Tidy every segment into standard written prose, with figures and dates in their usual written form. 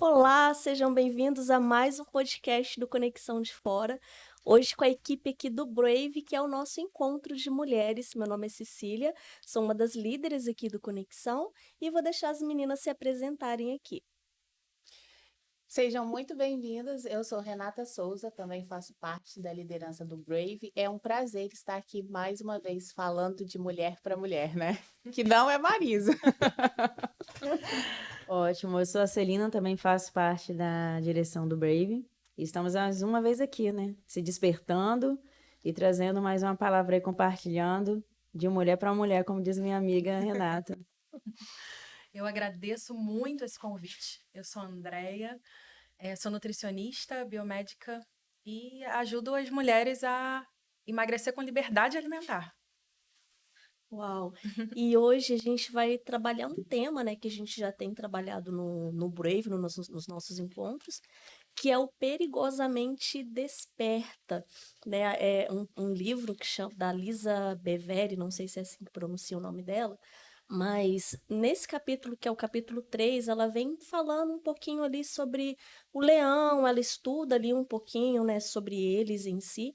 Olá, sejam bem-vindos a mais um podcast do Conexão de Fora. Hoje com a equipe aqui do Brave, que é o nosso encontro de mulheres. Meu nome é Cecília, sou uma das líderes aqui do Conexão e vou deixar as meninas se apresentarem aqui. Sejam muito bem-vindas. Eu sou Renata Souza, também faço parte da liderança do Brave. É um prazer estar aqui mais uma vez falando de mulher para mulher, né? Que não é Marisa. Ótimo, eu sou a Celina, também faço parte da direção do Brave. E estamos mais uma vez aqui, né? Se despertando e trazendo mais uma palavra aí, compartilhando de mulher para mulher, como diz minha amiga Renata. Eu agradeço muito esse convite. Eu sou a Andreia, sou nutricionista, biomédica e ajudo as mulheres a emagrecer com liberdade alimentar. Uau! E hoje a gente vai trabalhar um tema, né, que a gente já tem trabalhado no Brave, nos nossos encontros, que é o Perigosamente Desperta, né? É um livro que chama, da Lisa Beveri, não sei se é assim que pronuncia o nome dela, mas nesse capítulo, que é o capítulo 3, ela vem falando um pouquinho ali sobre o leão, ela estuda ali um pouquinho, né, sobre eles em si,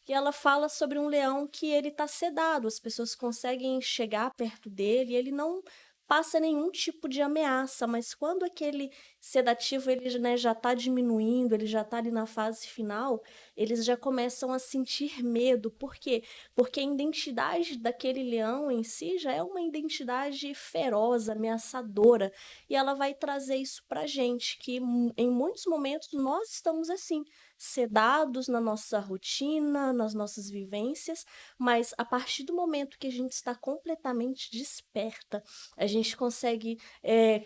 e ela fala sobre um leão que ele está sedado, as pessoas conseguem chegar perto dele e ele não passa nenhum tipo de ameaça, mas quando aquele sedativo ele, né, já está diminuindo, ele já está ali na fase final, eles já começam a sentir medo. Por quê? Porque a identidade daquele leão em si já é uma identidade feroz, ameaçadora, e ela vai trazer isso para gente, que em muitos momentos nós estamos assim, sedados na nossa rotina, nas nossas vivências, mas a partir do momento que a gente está completamente desperta, a gente consegue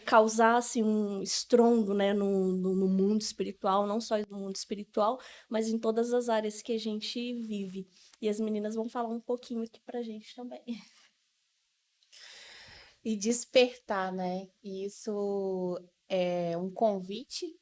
causar assim, um estrondo, né, no mundo espiritual, não só no mundo espiritual, mas em todas as áreas que a gente vive. E as meninas vão falar um pouquinho aqui pra gente também. E despertar, né? Isso é um convite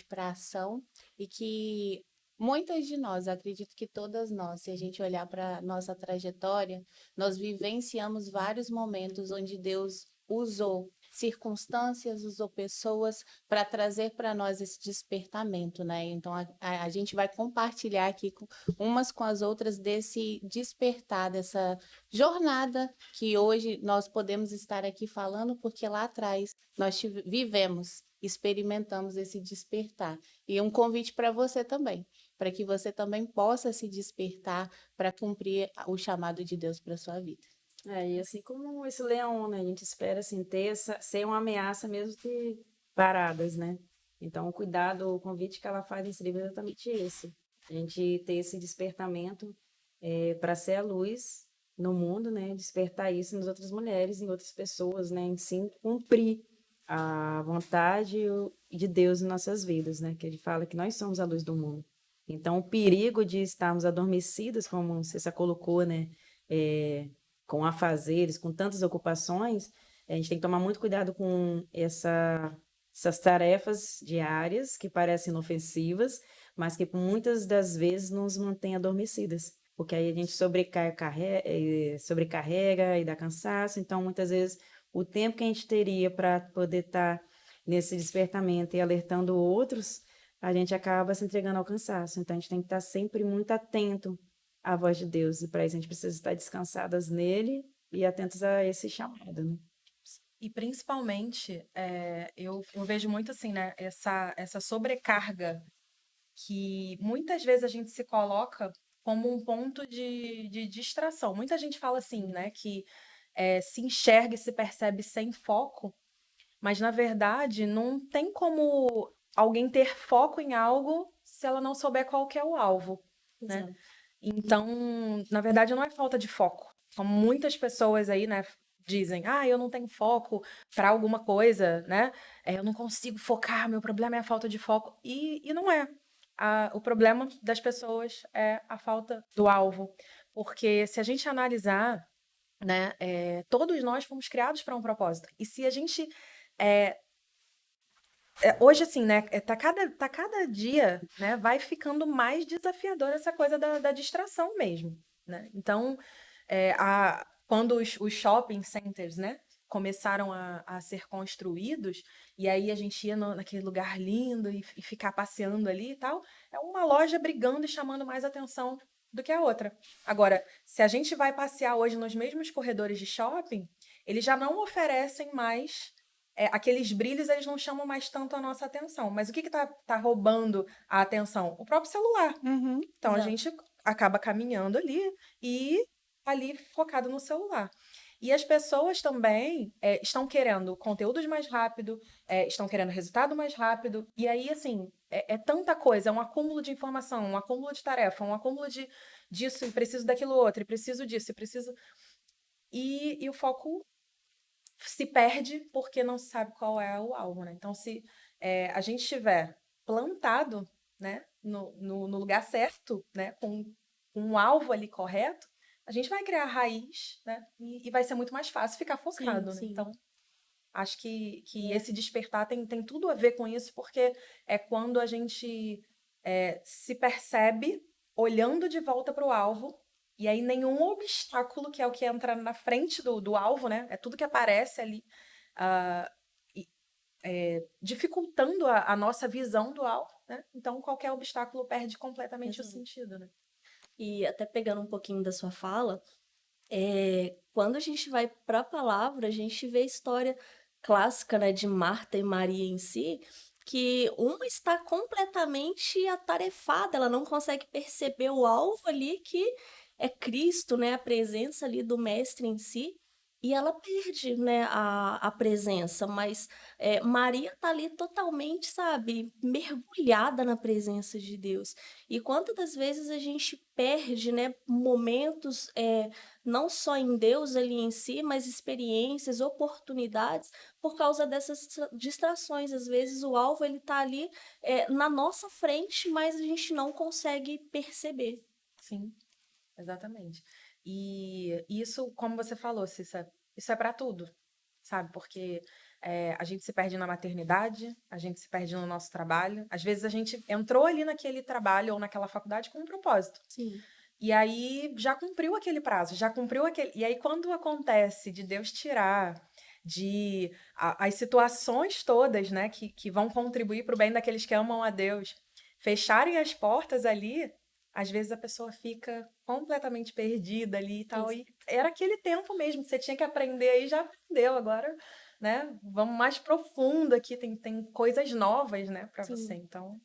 para ação e que muitas de nós, acredito que todas nós, se a gente olhar para nossa trajetória, nós vivenciamos vários momentos onde Deus usou circunstâncias, usou pessoas para trazer para nós esse despertamento, né? Então a gente vai compartilhar aqui umas com as outras desse despertar, dessa jornada que hoje nós podemos estar aqui falando, porque lá atrás nós vivemos, experimentamos esse despertar. E um convite para você também, para que você também possa se despertar para cumprir o chamado de Deus para sua vida. E assim como esse leão, né? A gente espera assim, ser uma ameaça mesmo que paradas, né? Então, o cuidado, o convite que ela faz nesse livro é exatamente esse. A gente ter esse despertamento para ser a luz no mundo, né? Despertar isso nas outras mulheres, em outras pessoas, né? Em sim cumprir a vontade de Deus em nossas vidas, né? Que ele fala que nós somos a luz do mundo. Então, o perigo de estarmos adormecidas, como você colocou, né? Com afazeres, com tantas ocupações, a gente tem que tomar muito cuidado com essas tarefas diárias que parecem inofensivas, mas que muitas das vezes nos mantêm adormecidas, porque aí a gente sobrecarrega e dá cansaço, então muitas vezes o tempo que a gente teria para poder estar nesse despertamento e alertando outros, a gente acaba se entregando ao cansaço, então a gente tem que estar sempre muito atento à voz de Deus, e para isso a gente precisa estar descansadas nele e atentas a esse chamado, né? E principalmente, eu vejo muito assim, né, essa sobrecarga que muitas vezes a gente se coloca como um ponto de distração. Muita gente fala assim, né, que se enxerga e se percebe sem foco, mas na verdade não tem como alguém ter foco em algo se ela não souber qual que é o alvo, né? Exato. Então, na verdade, não é falta de foco. Como muitas pessoas aí, né, dizem, eu não tenho foco para alguma coisa, né? Eu não consigo focar, meu problema é a falta de foco. E não é. O problema das pessoas é a falta do alvo. Porque se a gente analisar, né, todos nós fomos criados para um propósito. E se a gente hoje, assim, né, tá cada dia, né, vai ficando mais desafiador essa coisa da distração mesmo, né? Então, quando os shopping centers, né, começaram a ser construídos, e aí a gente ia naquele lugar lindo e ficar passeando ali e tal, é uma loja brigando e chamando mais atenção do que a outra. Agora, se a gente vai passear hoje nos mesmos corredores de shopping, eles já não oferecem mais aqueles brilhos, eles não chamam mais tanto a nossa atenção. Mas o que tá roubando a atenção? O próprio celular. Uhum. Então a Exato. gente acaba caminhando ali e ali focado no celular. E as pessoas também estão querendo conteúdos mais rápido, estão querendo resultado mais rápido. E aí, assim, é tanta coisa, é um acúmulo de informação, um acúmulo de tarefa, um acúmulo disso, e preciso daquilo outro, e preciso disso, e preciso. E o foco se perde porque não sabe qual é o alvo, né? Então, se a gente estiver plantado, né, no lugar certo, né, com um alvo ali correto, a gente vai criar raiz, né, e vai ser muito mais fácil ficar Sim, focado, né? sim. Então, acho que É. esse despertar tem tudo a ver com isso, porque é quando a gente se percebe olhando de volta para o alvo, e aí nenhum obstáculo, que é o que entra na frente do alvo, né? É tudo que aparece ali, ah, e, dificultando a nossa visão do alvo, né? Então qualquer obstáculo perde completamente o Exato. sentido, né? E até pegando um pouquinho da sua fala, quando a gente vai para a palavra, a gente vê a história clássica, né, de Marta e Maria em si, que uma está completamente atarefada, ela não consegue perceber o alvo ali que é Cristo, né, a presença ali do Mestre em si, e ela perde, né, a presença, mas Maria tá ali totalmente, sabe, mergulhada na presença de Deus. E quantas das vezes a gente perde, né, momentos não só em Deus ali em si, mas experiências, oportunidades, por causa dessas distrações. Às vezes o alvo ele tá ali na nossa frente, mas a gente não consegue perceber. Sim, exatamente. E isso, como você falou, Cissa, isso é para tudo, sabe? Porque a gente se perde na maternidade, a gente se perde no nosso trabalho. Às vezes a gente entrou ali naquele trabalho ou naquela faculdade com um propósito. Sim, E aí já cumpriu aquele prazo, já cumpriu aquele. E aí, quando acontece de Deus tirar as situações todas, né, que vão contribuir para o bem daqueles que amam a Deus, fecharem as portas ali, às vezes a pessoa fica completamente perdida ali e tal. isso. E era aquele tempo mesmo que você tinha que aprender aí, já aprendeu. Agora, né, vamos mais profundo aqui, tem coisas novas, né, para você. Sim, Então,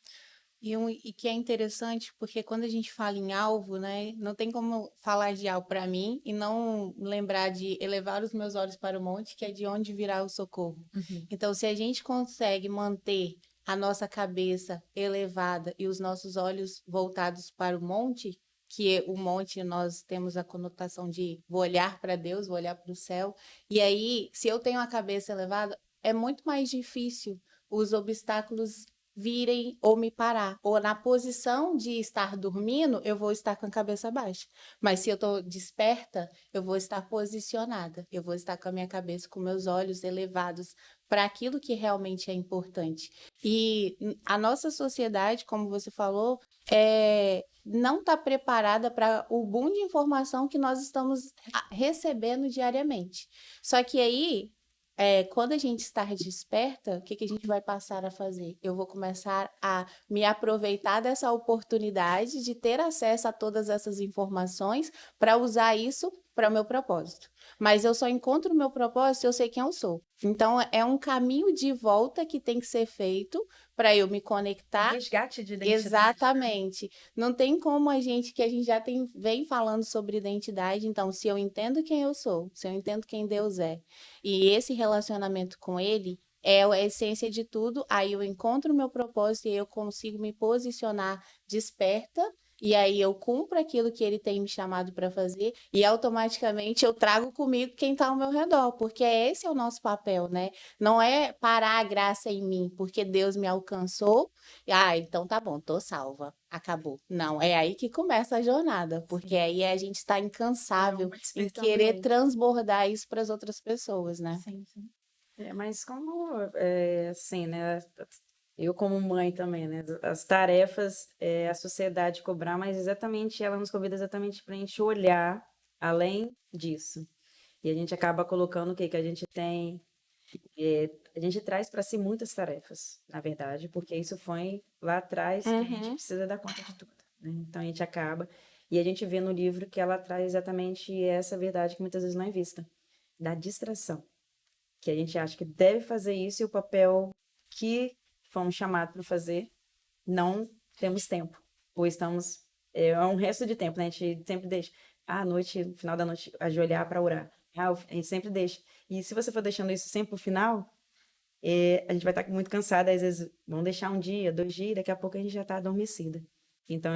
E que é interessante, porque quando a gente fala em alvo, né, não tem como falar de algo para mim e não lembrar de elevar os meus olhos para o monte, que é de onde virá o socorro. uhum, Então, se a gente consegue manter a nossa cabeça elevada e os nossos olhos voltados para o monte, que o monte nós temos a conotação de vou olhar para Deus, vou olhar para o céu, e aí, se eu tenho a cabeça elevada, é muito mais difícil os obstáculos virem ou me parar. Ou na posição de estar dormindo, eu vou estar com a cabeça baixa. Mas se eu estou desperta, eu vou estar posicionada. Eu vou estar com a minha cabeça, com meus olhos elevados para aquilo que realmente é importante. E a nossa sociedade, como você falou, não está preparada para o boom de informação que nós estamos recebendo diariamente. Só que aí quando a gente está desperta, o que que a gente vai passar a fazer? Eu vou começar a me aproveitar dessa oportunidade de ter acesso a todas essas informações para usar isso para o meu propósito. Mas eu só encontro o meu propósito se eu sei quem eu sou. Então, é um caminho de volta que tem que ser feito para eu me um conectar. resgate de identidade. Exatamente. Não tem como que a gente já vem falando sobre identidade. Então, se eu entendo quem eu sou, se eu entendo quem Deus é, e esse relacionamento com ele é a essência de tudo. Aí eu encontro o meu propósito e eu consigo me posicionar desperta. E aí eu cumpro aquilo que ele tem me chamado para fazer e automaticamente eu trago comigo quem está ao meu redor, porque esse é o nosso papel, né? Não é parar a graça em mim, porque Deus me alcançou. Então tá bom, tô salva, acabou. Não, é aí que começa a jornada, porque Sim. aí a gente está incansável Uma em despertando querer ele. transbordar isso para as outras pessoas, né? Sim, sim. Mas como, assim, né? Eu como mãe também, né? As tarefas, a sociedade cobrar, mas exatamente ela nos convida exatamente para a gente olhar além disso. E a gente acaba colocando o que que a gente tem. A gente traz para si muitas tarefas, na verdade, porque isso foi lá atrás que a gente precisa dar conta de tudo, né? Então a gente acaba. E a gente vê no livro que ela traz exatamente essa verdade que muitas vezes não é vista, da distração. Que a gente acha que deve fazer isso e o papel que fomos chamados para fazer, não temos tempo. Ou estamos. É um resto de tempo, né? A gente sempre deixa. À noite, no final da noite, ajoelhar para orar. A gente sempre deixa. E se você for deixando isso sempre pro final, a gente vai estar muito cansada. Às vezes, vamos deixar um dia, 2 dias, daqui a pouco a gente já está adormecida. Então,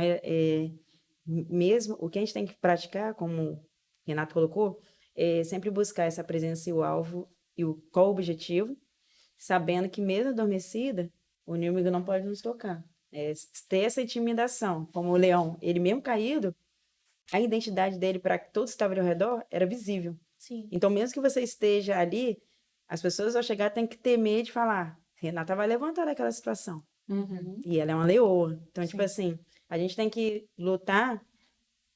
mesmo o que a gente tem que praticar, como o Renato colocou, é sempre buscar essa presença e o alvo e qual o objetivo, sabendo que mesmo adormecida, o inimigo não pode nos tocar. Ter essa intimidação, como o leão, ele mesmo caído, a identidade dele para todos que estavam ao redor era visível. Sim. Então, mesmo que você esteja ali, as pessoas ao chegar têm que temer de falar, Renata vai levantar daquela situação. E ela é uma leoa. Então, tipo assim, a gente tem que lutar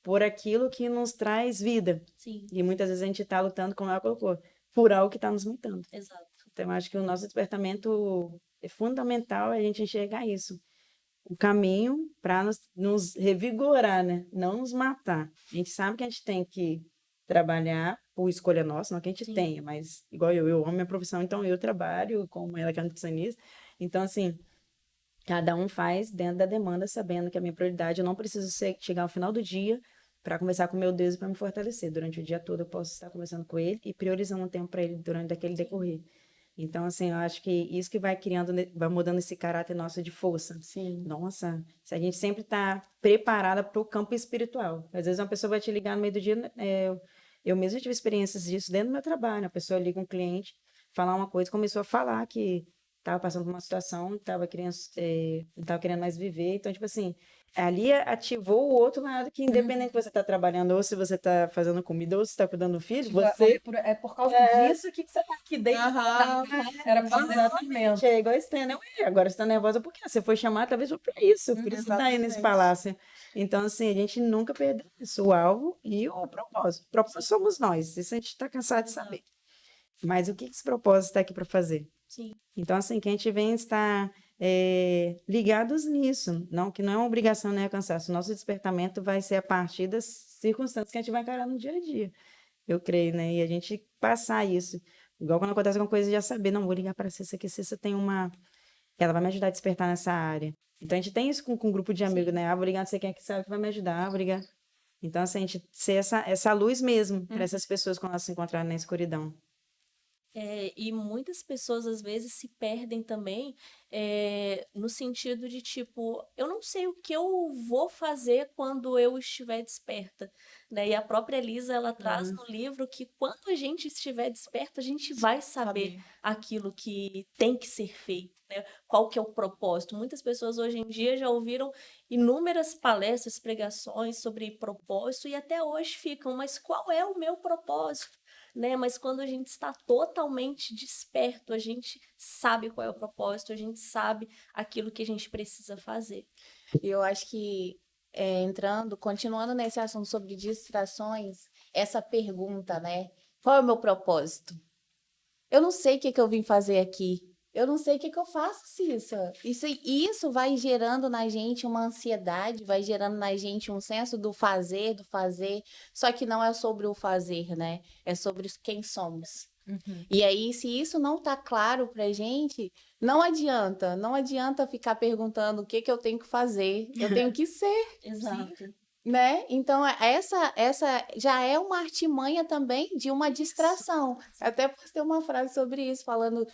por aquilo que nos traz vida. Sim, E muitas vezes a gente está lutando, como ela colocou, por algo que está nos matando. exato. Então, eu acho que o nosso despertamento é fundamental a gente enxergar isso. O caminho para nos revigorar, né? Não nos matar. A gente sabe que a gente tem que trabalhar por escolha nossa, não que a gente Sim. tenha, mas igual eu amo minha profissão, então eu trabalho como ela que é nutricionista. Então, assim, cada um faz dentro da demanda, sabendo que a minha prioridade, eu não preciso chegar ao final do dia para conversar com meu Deus e para me fortalecer. Durante o dia todo eu posso estar conversando com ele e priorizando um tempo para ele durante aquele decorrer. Então, assim, eu acho que isso que vai criando, vai mudando esse caráter nosso de força. Sim. Nossa, se a gente sempre está preparada para o campo espiritual. Às vezes uma pessoa vai te ligar no meio do dia, eu mesma tive experiências disso dentro do meu trabalho. A pessoa liga um cliente, falar uma coisa, começou a falar que estava passando por uma situação, estava querendo, não estava querendo mais viver. Então, tipo assim, ali ativou o outro lado que independente se você está trabalhando ou se você está fazendo comida ou se está cuidando do filho, Tipo, você é por causa disso que você tá aqui dentro. Aham. Era por exatamente. é igual esse, né? Ué, agora você está nervosa porque você foi chamada talvez por isso que está aí nesse Exatamente. palácio. Então, assim, a gente nunca perdeu isso, o alvo e o propósito. O propósito somos nós, isso a gente está cansado de saber. Mas o que esse propósito está aqui para fazer? Sim. Então, assim, que a gente vem estar ligados nisso, não, que não é uma obrigação nem é cansaço. O nosso despertamento vai ser a partir das circunstâncias que a gente vai encarar no dia a dia, eu creio, né? E a gente passar isso. Igual quando acontece alguma coisa, já saber, não, vou ligar para a Cissa, que a Cissa tem uma. Ela vai me ajudar a despertar nessa área. Então, a gente tem isso com um grupo de amigos, né? Ah, vou ligar, não sei quem é que sabe que vai me ajudar, vou ligar. Então, assim, a gente ser essa luz mesmo para essas pessoas quando elas se encontrarem na escuridão. E muitas pessoas às vezes se perdem também no sentido de tipo, eu não sei o que eu vou fazer quando eu estiver desperta, né? E a própria Elisa ela traz no livro que quando a gente estiver desperta, a gente vai saber aquilo que tem que ser feito, né? Qual que é o propósito? Muitas pessoas hoje em dia já ouviram inúmeras palestras, pregações sobre propósito e até hoje ficam, mas qual é o meu propósito? Né? Mas quando a gente está totalmente desperto, a gente sabe qual é o propósito, a gente sabe aquilo que a gente precisa fazer. E eu acho que continuando nesse assunto sobre distrações, essa pergunta, né? Qual é o meu propósito? Eu não sei o que eu vim fazer aqui. Eu não sei o que eu faço, Cissa. Isso vai gerando na gente uma ansiedade, vai gerando na gente um senso do fazer. Só que não é sobre o fazer, né? É sobre quem somos. E aí, se isso não tá claro pra gente, não adianta ficar perguntando o que eu tenho que fazer. Eu tenho que ser, Exato. né? Então, essa já é uma artimanha também de uma distração. Até postei uma frase sobre isso, falando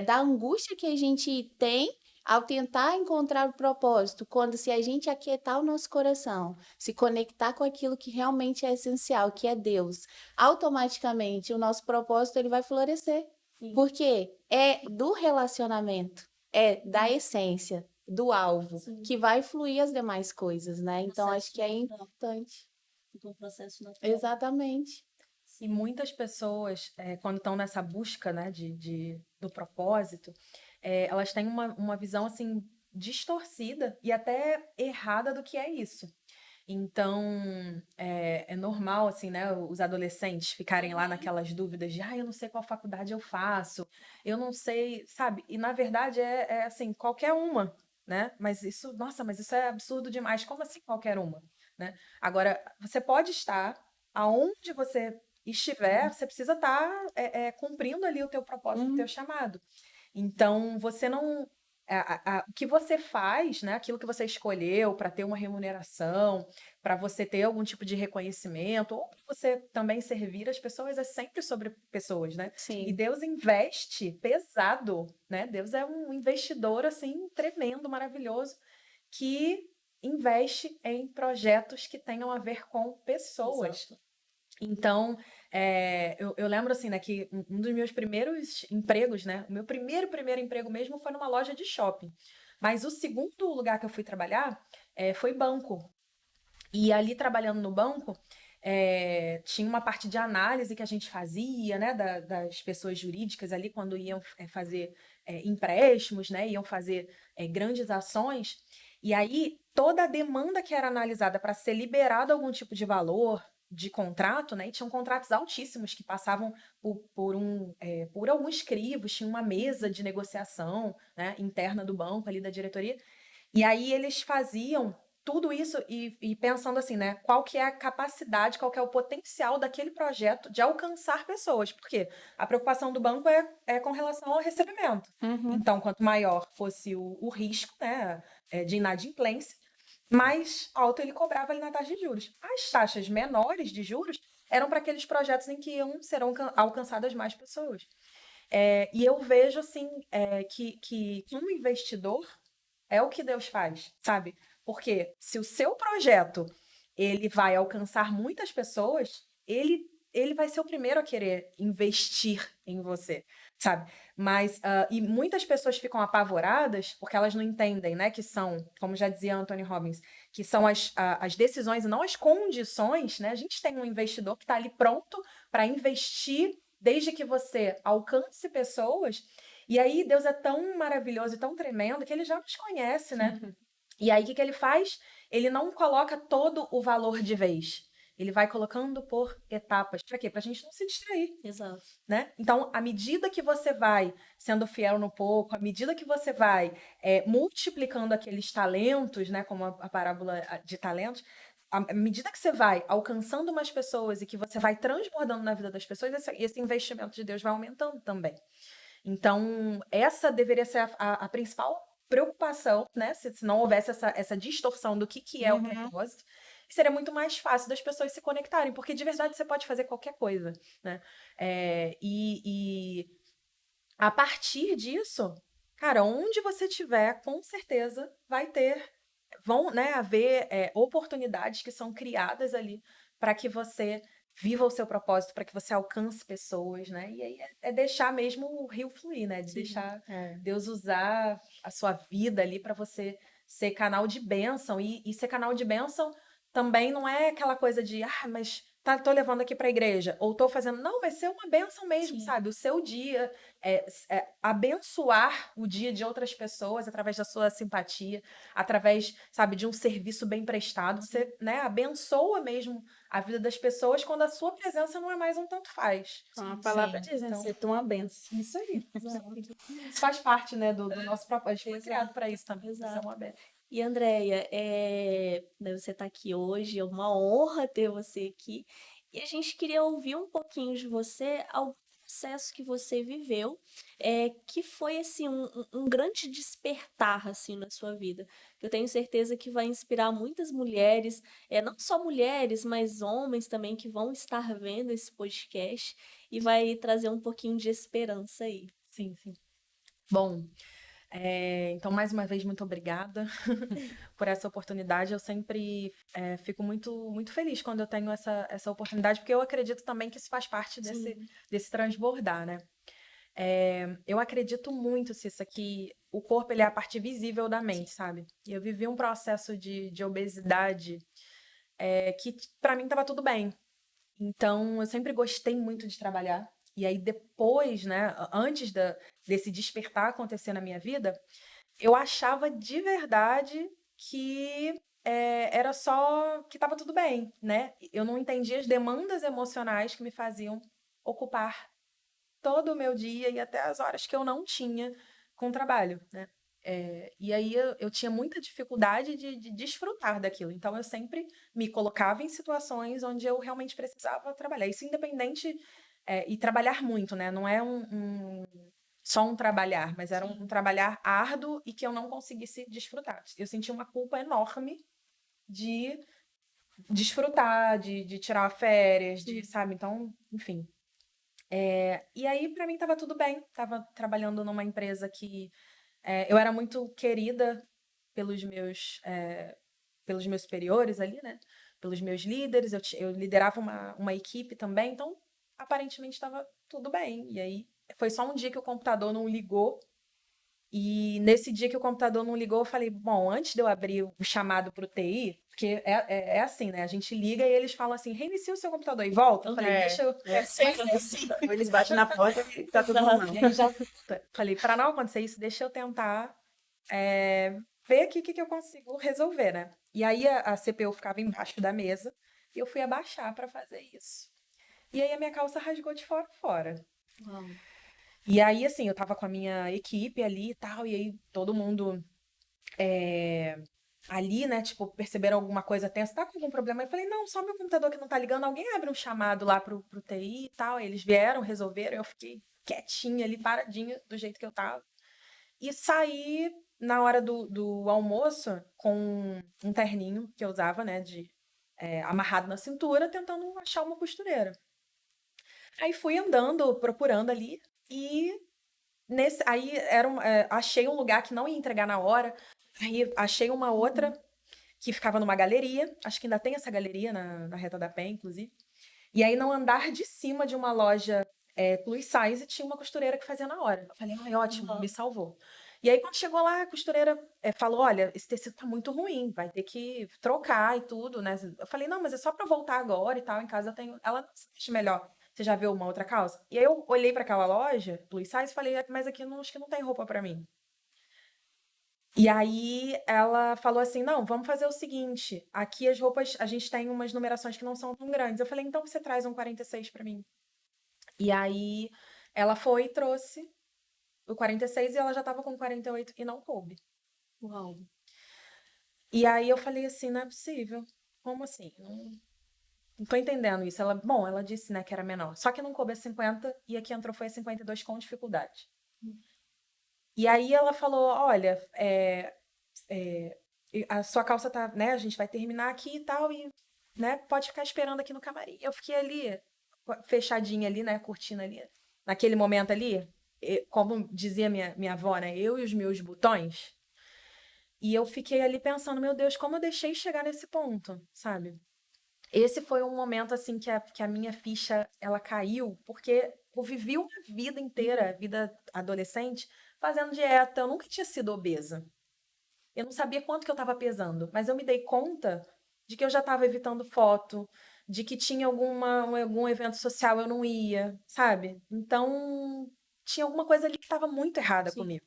da angústia que a gente tem ao tentar encontrar o propósito, quando se a gente aquietar o nosso coração, se conectar com aquilo que realmente é essencial, que é Deus, automaticamente o nosso propósito ele vai florescer. Sim. Porque é do relacionamento, é da essência, do alvo, Sim. que vai fluir as demais coisas, né? Então, acho que é importante. Fica um processo natural. Exatamente. E muitas pessoas, quando estão nessa busca, né, do propósito, elas têm uma visão, assim, distorcida e até errada do que é isso. Então, é normal, assim, né, os adolescentes ficarem lá naquelas dúvidas de, eu não sei qual faculdade eu faço, eu não sei, sabe? E, na verdade, assim, qualquer uma, né? Mas isso, nossa, mas isso é absurdo demais. Como assim qualquer uma, né? Agora, você pode estar aonde você estiver, você precisa estar cumprindo ali o teu propósito, o teu chamado. Então, você não. O que você faz, né? Aquilo que você escolheu para ter uma remuneração, para você ter algum tipo de reconhecimento, ou para você também servir as pessoas, é sempre sobre pessoas, né? E Sim. Deus investe pesado, né? Deus é um investidor, assim, tremendo, maravilhoso, que investe em projetos que tenham a ver com pessoas. Exato. Então, eu lembro assim, né, que um dos meus primeiros empregos, né, o meu primeiro emprego mesmo foi numa loja de shopping. Mas o segundo lugar que eu fui trabalhar foi banco. E ali trabalhando no banco, tinha uma parte de análise que a gente fazia, né, das pessoas jurídicas ali quando iam fazer empréstimos, né, iam fazer grandes ações. E aí toda a demanda que era analisada para ser liberado algum tipo de valor de contrato, né, e tinham contratos altíssimos que passavam por alguns crivos, tinha uma mesa de negociação, né, interna do banco ali da diretoria. E aí eles faziam tudo isso e pensando assim, né? Qual que é a capacidade, qual que é o potencial daquele projeto de alcançar pessoas. Porque a preocupação do banco é com relação ao recebimento. Então, quanto maior fosse o risco, né, de inadimplência, mais alto ele cobrava ali na taxa de juros. As taxas menores de juros eram para aqueles projetos em que serão alcançadas mais pessoas. E eu vejo, assim, que um investidor é o que Deus faz, sabe? Porque se o seu projeto ele vai alcançar muitas pessoas, ele vai ser o primeiro a querer investir em você, sabe? Mas e muitas pessoas ficam apavoradas porque elas não entendem, né? Que são, como já dizia Anthony Robbins, que são as decisões e não as condições, né? A gente tem um investidor que está ali pronto para investir desde que você alcance pessoas. E aí Deus é tão maravilhoso e tão tremendo que ele já nos conhece, né? E aí o que que ele faz? Ele não coloca todo o valor de vez. Ele vai colocando por etapas. Para quê? Para a gente não se distrair, Exato. né? Então, à medida que você vai sendo fiel no pouco, à medida que você vai multiplicando aqueles talentos, né? Como a parábola de talentos, à medida que você vai alcançando mais pessoas e que você vai transbordando na vida das pessoas, esse investimento de Deus vai aumentando também. Então, essa deveria ser a principal preocupação, né? Se não houvesse essa distorção do que é o propósito, seria muito mais fácil das pessoas se conectarem, porque de verdade você pode fazer qualquer coisa, né? E a partir disso, cara, onde você estiver, com certeza vão, né, haver oportunidades que são criadas ali para que você viva o seu propósito, para que você alcance pessoas, né? E aí é deixar mesmo o rio fluir, né? De deixar Deus usar a sua vida ali para você ser canal de bênção. E ser canal de bênção também não é aquela coisa de, mas tô levando aqui para a igreja, ou tô fazendo. Não, vai ser uma bênção mesmo, Sim. sabe? O seu dia, abençoar o dia de outras pessoas através da sua simpatia, através, sabe, de um serviço bem prestado. Você, né, abençoa mesmo a vida das pessoas quando a sua presença não é mais um tanto faz. Então, a palavra Sim. diz, né? Então, Ser uma benção. isso aí. Exato. Isso faz parte, né, do nosso propósito. Foi criado para isso também. Isso é Exato. uma benção. E Andréia, né, você está aqui hoje, é uma honra ter você aqui. E a gente queria ouvir um pouquinho de você, algum processo que você viveu, que foi assim um grande despertar assim na sua vida. Eu tenho certeza que vai inspirar muitas mulheres, não só mulheres, mas homens também que vão estar vendo esse podcast e vai trazer um pouquinho de esperança aí. Sim, sim. Bom, então, mais uma vez, muito obrigada por essa oportunidade. Eu sempre fico muito, muito feliz quando eu tenho essa oportunidade, porque eu acredito também que isso faz parte desse transbordar, né? Eu acredito muito, Cissa, que o corpo ele é a parte visível da mente, sabe? E eu vivi um processo de obesidade que para mim estava tudo bem. Então, eu sempre gostei muito de trabalhar. E aí, depois, né, antes desse despertar acontecer na minha vida, eu achava de verdade que era só que estava tudo bem, né? Eu não entendia as demandas emocionais que me faziam ocupar todo o meu dia e até as horas que eu não tinha com o trabalho, né? E aí eu tinha muita dificuldade de desfrutar daquilo. Então eu sempre me colocava em situações onde eu realmente precisava trabalhar. Isso independente, e trabalhar muito, né? Não é só um trabalhar, mas era um trabalhar árduo e que eu não conseguisse desfrutar. Eu sentia uma culpa enorme de desfrutar, de tirar férias, sabe? Então, enfim. E aí, pra mim, tava tudo bem. Tava trabalhando numa empresa que eu era muito querida pelos pelos meus superiores ali, né? Pelos meus líderes. Eu liderava uma equipe também, então aparentemente estava tudo bem. E aí foi só um dia que o computador não ligou. E nesse dia que o computador não ligou, eu falei, bom, antes de eu abrir o chamado para o TI, porque é assim, né? A gente liga e eles falam assim, reinicia o seu computador e volta. Eu falei, deixa eu... É sempre assim. Eles batem na porta e tá tudo normal. E aí já falei, para não acontecer isso, deixa eu tentar ver aqui o que eu consigo resolver, né? E aí a CPU ficava embaixo da mesa e eu fui abaixar para fazer isso. E aí a minha calça rasgou de fora a fora. Uau. E aí, assim, eu tava com a minha equipe ali e tal, e aí todo mundo ali, né, tipo, perceberam alguma coisa tensa, tá com algum problema? Eu falei, não, só meu computador que não tá ligando, alguém abre um chamado lá pro TI e tal. Eles vieram, resolveram, eu fiquei quietinha ali, paradinha, do jeito que eu tava. E saí na hora do almoço com um terninho que eu usava, né, amarrado na cintura, tentando achar uma costureira. Aí fui andando, procurando ali, e aí achei um lugar que não ia entregar na hora. Aí achei uma outra que ficava numa galeria. Acho que ainda tem essa galeria na Reta da Penha, inclusive. E aí, no andar de cima de uma loja plus size, tinha uma costureira que fazia na hora. Eu falei, ai, ótimo, me salvou. E aí, quando chegou lá, a costureira falou: olha, esse tecido tá muito ruim, vai ter que trocar e tudo, né? Eu falei, não, mas é só pra voltar agora e tal. Em casa eu tenho. Ela, você acha melhor. Você já viu uma outra calça? E aí eu olhei pra aquela loja, plus size, e falei, mas aqui não, acho que não tem roupa pra mim. E aí ela falou assim: não, vamos fazer o seguinte, aqui as roupas, a gente tem umas numerações que não são tão grandes. Eu falei, então você traz um 46 pra mim. E aí ela foi e trouxe o 46 e ela já tava com 48 e não coube. Uau. E aí eu falei assim, não é possível. Como assim? Não tô entendendo isso. Ela disse, né, que era menor. Só que não coube a 50 e a que entrou foi a 52 com dificuldade. E aí ela falou, olha, a sua calça tá, né, a gente vai terminar aqui e tal, e, né, pode ficar esperando aqui no camarim. Eu fiquei ali, fechadinha ali, né, curtindo ali. Naquele momento ali, como dizia minha avó, né, eu e os meus botões. E eu fiquei ali pensando, meu Deus, como eu deixei chegar nesse ponto, sabe? Esse foi um momento, assim, que a minha ficha, ela caiu, porque eu vivi uma vida inteira, vida adolescente, fazendo dieta. Eu nunca tinha sido obesa. Eu não sabia quanto que eu estava pesando, mas eu me dei conta de que eu já estava evitando foto, de que tinha algum evento social eu não ia, sabe? Então, tinha alguma coisa ali que estava muito errada comigo.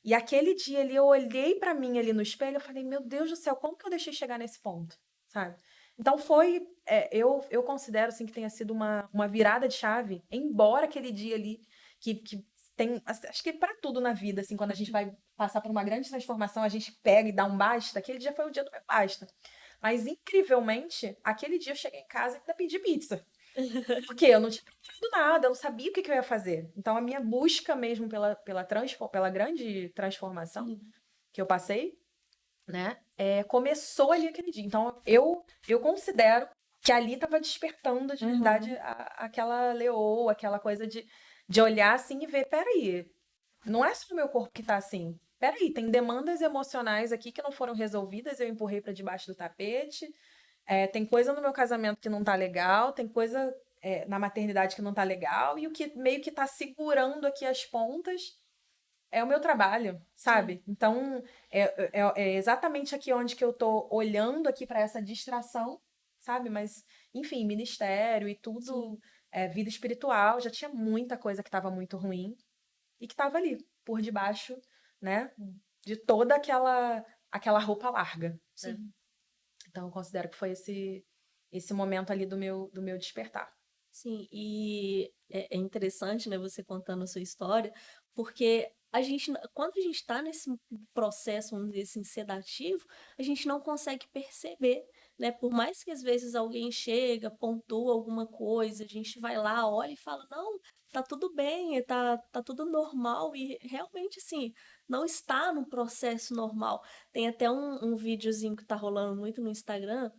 E aquele dia ali, eu olhei pra mim ali no espelho e falei, meu Deus do céu, como que eu deixei chegar nesse ponto, sabe? Então eu considero assim que tenha sido uma virada de chave, embora aquele dia ali que tem, acho que para tudo na vida, assim, quando a gente vai passar por uma grande transformação, a gente pega e dá um basta, aquele dia foi o dia do meu basta. Mas incrivelmente, aquele dia eu cheguei em casa e ainda pedi pizza. Porque eu não tinha planejado nada, eu não sabia o que eu ia fazer. Então, a minha busca mesmo pela grande transformação que eu passei, né, começou ali aquele dia. Então, eu considero que ali estava despertando de verdade aquela leoa, aquela coisa de olhar assim e ver: peraí, não é só o meu corpo que tá assim. Peraí, tem demandas emocionais aqui que não foram resolvidas, eu empurrei para debaixo do tapete. Tem coisa no meu casamento que não tá legal, tem coisa na maternidade que não tá legal, e o que meio que tá segurando aqui as pontas é o meu trabalho, sabe? Então, é exatamente aqui onde que eu tô olhando aqui para essa distração, sabe? Mas, enfim, ministério e tudo, vida espiritual, já tinha muita coisa que estava muito ruim e que estava ali, por debaixo, né? De toda aquela roupa larga. Sim. Então, eu considero que foi esse momento ali do meu despertar. Sim, e é interessante, né, você contando a sua história, porque quando a gente está nesse processo, vamos dizer assim, sedativo, a gente não consegue perceber, né? Por mais que às vezes alguém chega, pontua alguma coisa, a gente vai lá, olha e fala, não, tá tudo bem, tá tudo normal, e realmente, assim, não está no processo normal. Tem até um videozinho que tá rolando muito no Instagram,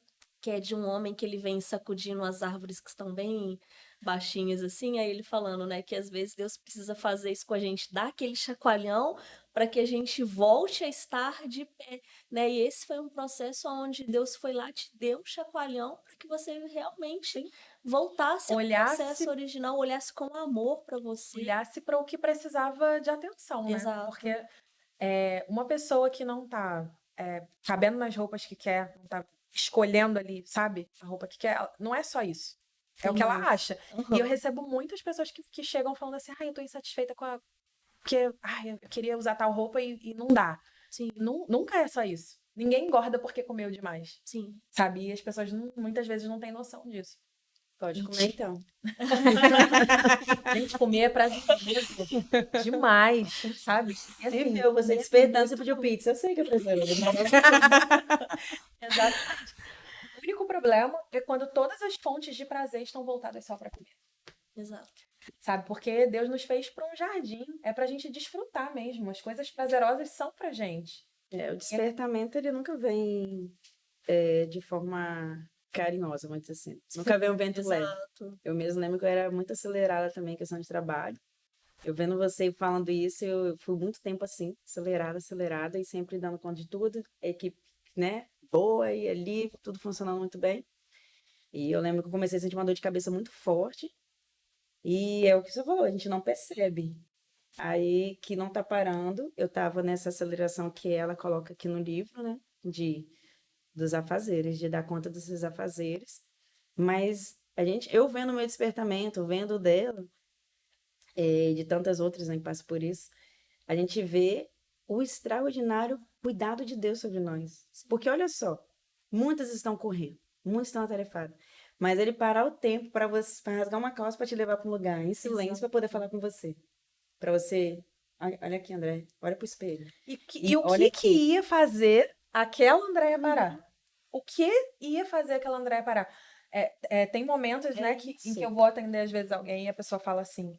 que é de um homem que ele vem sacudindo as árvores que estão bem baixinhas assim, aí ele falando, né, que às vezes Deus precisa fazer isso com a gente, dar aquele chacoalhão para que a gente volte a estar de pé, né? E esse foi um processo onde Deus foi lá, te deu um chacoalhão para que você realmente voltasse ao processo Olhasse, original, olhasse com amor para você. olhasse para o que precisava de atenção, né? Exato. Porque uma pessoa que não tá cabendo nas roupas que quer, não tá escolhendo ali, sabe? A roupa que quer, não é só isso. É o que ela acha. E eu recebo muitas pessoas que chegam falando assim, eu tô insatisfeita com a... Porque, eu queria usar tal roupa e não dá. Sim, Nunca é só isso. Ninguém engorda porque comeu demais, sim. sabe? E as pessoas muitas vezes não têm noção disso. Pode comer então. Gente, comer é prazeroso demais, sabe? E Nem assim, viu você comer despertando, você muito pediu bom. pizza. Eu sei que é prazeroso. Exatamente. O único problema é quando todas as fontes de prazer estão voltadas só para comer. Exato. Sabe? Porque Deus nos fez para um jardim, é pra gente desfrutar mesmo. As coisas prazerosas são pra gente. O despertamento, ele nunca vem de forma carinhosa, vamos dizer assim. Nunca vem um vento leve. Exato. Eu mesmo lembro que eu era muito acelerada também em questão de trabalho. Eu vendo você falando isso, eu fui muito tempo assim, acelerada e sempre dando conta de tudo. Equipe, né, boa e ali, tudo funcionando muito bem. E eu lembro que eu comecei a sentir uma dor de cabeça muito forte. E é o que você falou, a gente não percebe. Aí que não tá parando, eu tava nessa aceleração que ela coloca aqui no livro, né? Dos afazeres, de dar conta desses afazeres. Mas eu vendo o meu despertamento, vendo o dela, e de tantas outras, né, que passam por isso, a gente vê o extraordinário cuidado de Deus sobre nós. Porque olha só, muitas estão correndo, muitas estão atarefadas. Mas ele parar o tempo para você pra rasgar uma calça para te levar para um lugar em silêncio para poder falar com você. Para você. Olha aqui, André. Olha pro espelho. E o olha que aqui. ia fazer aquela Andréia parar? O que ia fazer aquela Andréia parar? Tem momentos, né, em isso. que eu vou atender às vezes alguém e a pessoa fala assim,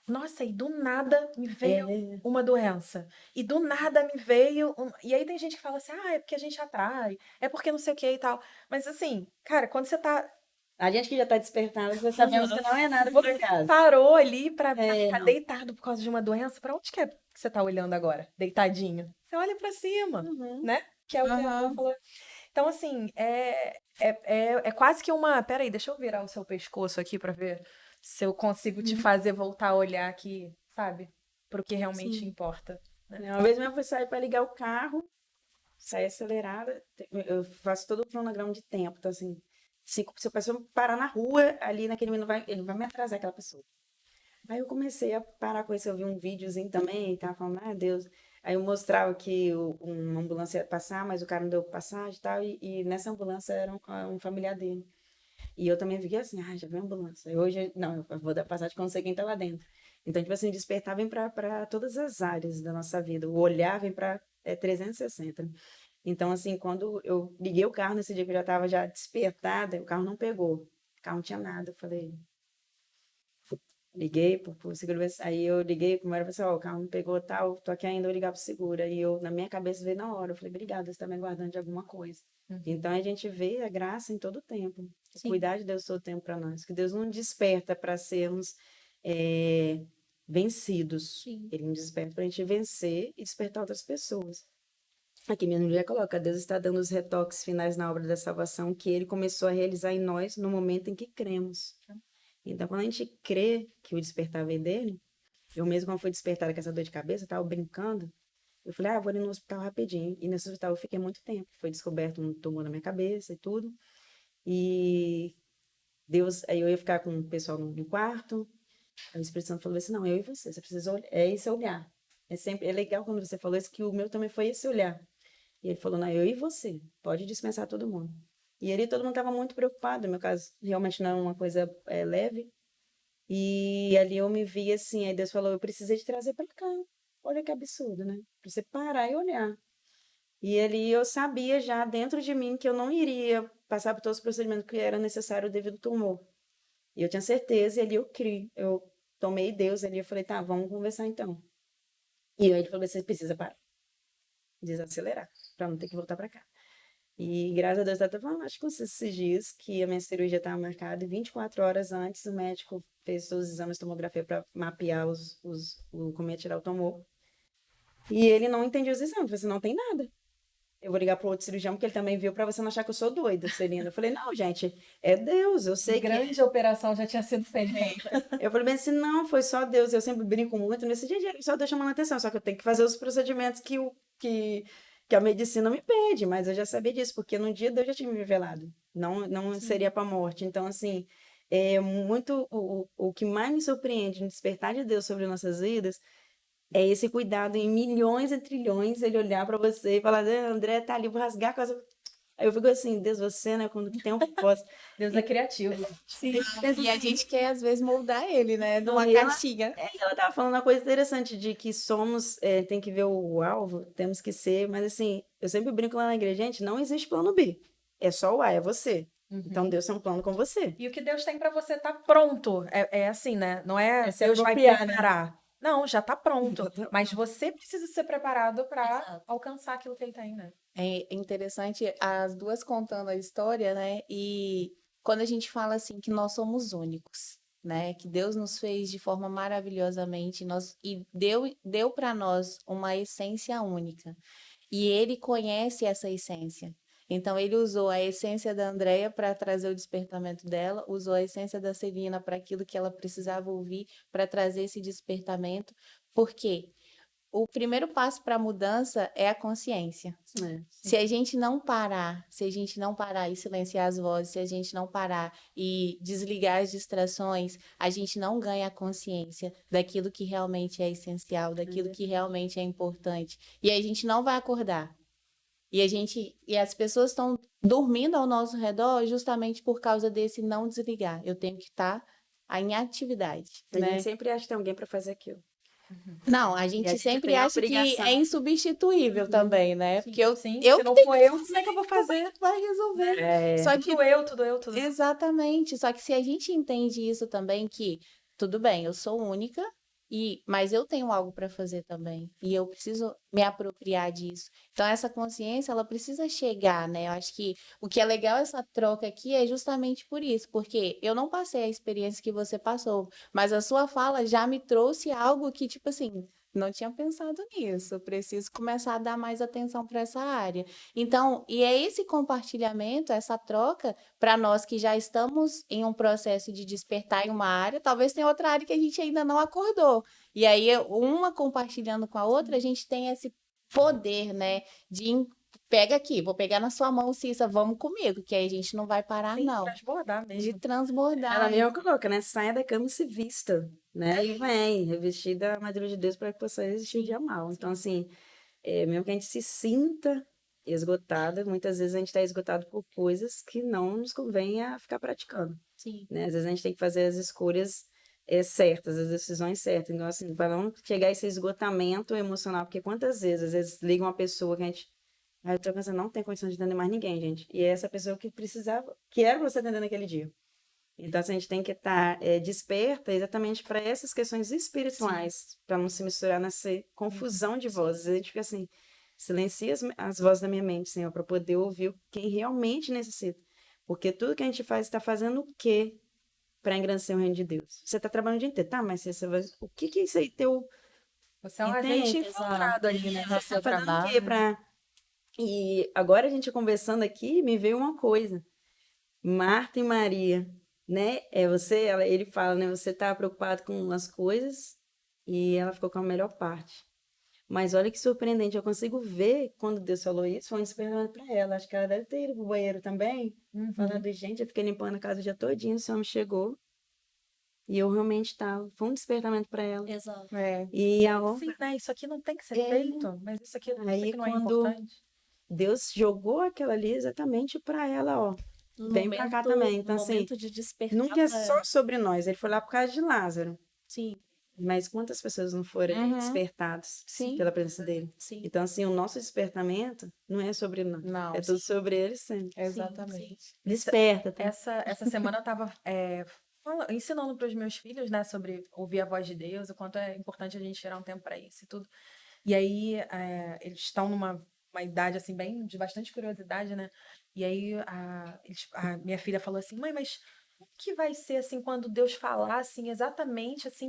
nossa, e do nada me veio uma doença. E do nada me veio... E aí tem gente que fala assim, é porque a gente atrai, é porque não sei o que e tal. Mas assim, cara, quando você tá... A gente que já tá despertado, já sabemos que não é nada por Você acaso. parou ali pra ficar não. deitado por causa de uma doença, pra onde que é que você tá olhando agora? Deitadinho? Você olha pra cima, né? Que é o que a Ana falou. Então, assim, é quase que uma... Peraí, deixa eu virar o seu pescoço aqui pra ver se eu consigo te fazer voltar a olhar aqui, sabe? Pro que realmente Sim. importa. Uma vez mesmo eu fui sair para ligar o carro, saí acelerada, eu faço todo o cronograma de tempo, então assim, se a pessoa parar na rua, ali naquele minuto, ele vai me atrasar aquela pessoa. Aí eu comecei a parar com isso, eu vi um videozinho também, e tava falando, Deus. Aí eu mostrava que uma ambulância ia passar, mas o cara não deu passagem e tal, e nessa ambulância era um familiar dele. E eu também fiquei assim, já veio a ambulância. E hoje, não, eu vou dar passagem porque eu não sei quem tá lá dentro. Então, tipo assim, despertar vem para todas as áreas da nossa vida. O olhar vem para 360. Então, assim, quando eu liguei o carro nesse dia que eu já estava já despertada, o carro não pegou. O carro não tinha nada. Eu falei, liguei pro seguro, aí eu liguei pro meu pessoal, o carro não pegou tal, tô aqui ainda, eu ligar pro seguro. Aí eu, na minha cabeça, veio na hora. Eu falei, obrigada, você tá me aguardando de alguma coisa. Então a gente vê a graça em todo o tempo. O cuidar de Deus todo o tempo para nós. Que Deus não desperta para sermos vencidos. Sim. Ele nos desperta para a gente vencer e despertar outras pessoas. Aqui minha mulher coloca, Deus está dando os retoques finais na obra da salvação que ele começou a realizar em nós no momento em que cremos. Então, quando a gente crê que o despertar vem dele, eu mesmo, quando fui despertada com essa dor de cabeça, eu estava brincando, eu falei, vou ali no hospital rapidinho. E nesse hospital eu fiquei muito tempo. Foi descoberto um tumor na minha cabeça e tudo. E Deus, aí eu ia ficar com o pessoal no quarto. Aí o Espírito Santo falou assim, não, eu e você precisa olhar, é esse olhar. É legal quando você falou isso, que o meu também foi esse olhar. E ele falou, não, eu e você, pode dispensar todo mundo. E ali todo mundo estava muito preocupado. No meu caso, realmente não é uma coisa leve. E ali eu me vi assim, aí Deus falou, eu precisei te trazer para cá. Olha que absurdo, né? Pra você parar e olhar. E ali eu sabia já dentro de mim que eu não iria passar por todos os procedimentos que era necessário devido ao tumor. E eu tinha certeza, e ali eu criei. Eu tomei Deus ali, eu falei, tá, vamos conversar então. E aí ele falou, você precisa parar, desacelerar, para não ter que voltar para cá. E graças a Deus, eu estava falando, acho que esses dias que a minha cirurgia estava marcada e 24 horas antes o médico fez todos os exames de tomografia para mapear como ia tirar o tumor. E ele não entendia os exames, falou assim, não tem nada. Eu vou ligar para o outro cirurgião, porque ele também viu para você não achar que eu sou doida, Celina. Eu falei, não, gente, é Deus, eu sei que... Grande operação já tinha sido feita. Eu falei bem assim, não, foi só Deus. Eu sempre brinco muito nesse dia, só Deus chamando a atenção. Só que eu tenho que fazer os procedimentos que a medicina me pede, mas eu já sabia disso, porque num dia Deus já tinha me revelado. Não seria para a morte. Então, assim, o que mais me surpreende no despertar de Deus sobre nossas vidas é esse cuidado em milhões e trilhões, ele olhar para você e falar, André, tá ali, vou rasgar a coisa. Aí eu fico assim, Deus, você, né, quando tem um propósito. Deus é criativo. Sim. E a gente quer, às vezes, moldar ele, né? Numa E caixinha. ela tava falando uma coisa interessante de que somos, tem que ver o alvo, temos que ser, mas assim, eu sempre brinco lá na igreja, gente, não existe plano B. É só o A, é você. Então Deus tem um plano com você. E o que Deus tem para você tá pronto. É assim, né? Não é se Deus vai apropriar, né? preparar. Não, já tá pronto. Já tá Mas você precisa ser preparado para Exato. alcançar aquilo que ele tem, né? É interessante as duas contando a história, né? E quando a gente fala assim que nós somos únicos, né? Que Deus nos fez de forma maravilhosamente, e deu para nós uma essência única. E ele conhece essa essência. Então ele usou a essência da Andrea para trazer o despertamento dela, usou a essência da Celina para aquilo que ela precisava ouvir para trazer esse despertamento. Por quê? O primeiro passo para a mudança é a consciência. Se a gente não parar, se a gente não parar e silenciar as vozes, se a gente não parar e desligar as distrações, a gente não ganha a consciência daquilo que realmente é essencial, daquilo que realmente é importante. E a gente não vai acordar. E as pessoas estão dormindo ao nosso redor justamente por causa desse não desligar. Eu tenho que estar em atividade, A né? gente sempre acha que tem alguém para fazer aquilo. Não, a E a gente gente sempre tem a acha que obrigação. é insubstituível também, né? Porque eu Sim, que se não tenho for que eu, como é que eu vou fazer? vai resolver. É, Só que Tudo eu, tudo. exatamente. Só que se a gente entende isso também, que tudo bem, eu sou única, mas eu tenho algo para fazer também. E eu preciso me apropriar disso. Então, essa consciência, ela precisa chegar, né? Eu acho que o que é legal essa troca aqui é justamente por isso, porque eu não passei a experiência que você passou, mas a sua fala já me trouxe algo que, tipo assim, não tinha pensado nisso. Eu preciso começar a dar mais atenção para essa área. Então, e é esse compartilhamento, essa troca, para nós que já estamos em um processo de despertar em uma área, talvez tenha outra área que a gente ainda não acordou. E aí, uma compartilhando com a outra, a gente tem esse poder, né, pega aqui, vou pegar na sua mão, Cissa, vamos comigo, que aí a gente não vai parar, Sim, não. transbordar De mesmo. transbordar. ela mesmo coloca, né? Saia da cama e se vista, né? E vem, revestida a armadura de Deus para que possa resistir o dia mal. Então, assim, mesmo que a gente se sinta esgotada, muitas vezes a gente está esgotado por coisas que não nos convém a ficar praticando, Sim. né? Às vezes a gente tem que fazer as escolhas certas, as decisões certas. Então, assim, para não chegar a esse esgotamento emocional, porque quantas vezes, às vezes, liga uma pessoa que a gente. Ah, eu tô cansando, não tem condição de atender mais ninguém, gente. E é essa pessoa que precisava, que era pra você atender naquele dia. Então, assim, a gente tem que estar desperta exatamente para essas questões espirituais, para não se misturar nessa confusão de vozes. A gente fica assim, silencia as vozes da minha mente, Senhor, para poder ouvir quem realmente necessita. Porque tudo que a gente faz está fazendo o quê para engrandecer o reino de Deus? Você está trabalhando o dia inteiro, tá? Mas o que é isso aí teu? Você é um Entende? agente infiltrado ali, né, no Você seu está fazendo o trabalho. quê para... E agora a gente conversando aqui, me veio uma coisa. Marta e Maria, né? Ele fala, né? Você tá preocupado com as coisas e ela ficou com a melhor parte. Mas olha que surpreendente, eu consigo ver quando Deus falou isso, foi um despertamento para ela. Acho que ela deve ter ido pro banheiro também, falando, gente, eu fiquei limpando a casa o dia todinho, esse homem chegou e eu realmente estava. Foi um despertamento para ela. Exato. E a Sim, outra, né? Isso aqui não tem que ser É. feito, mas isso aqui Aí não é quando importante. Deus jogou aquela ali exatamente para ela, ó. Um vem pra cá também. Então, assim, momento de despertar nunca é pra... só sobre nós. Ele foi lá por causa de Lázaro. Sim, Mas quantas pessoas não foram Uhum. despertadas Sim. pela presença dele? sim. Então, assim, o nosso despertamento não é sobre nós. Não, É tudo sobre ele sempre. exatamente. Desperta, tá? Essa semana eu estava ensinando para os meus filhos, né, sobre ouvir a voz de Deus, o quanto é importante a gente tirar um tempo para isso e tudo. E aí eles estão numa uma idade assim bem de bastante curiosidade, né? E aí a minha filha falou assim, mãe, mas como que vai ser assim quando Deus falar assim exatamente assim,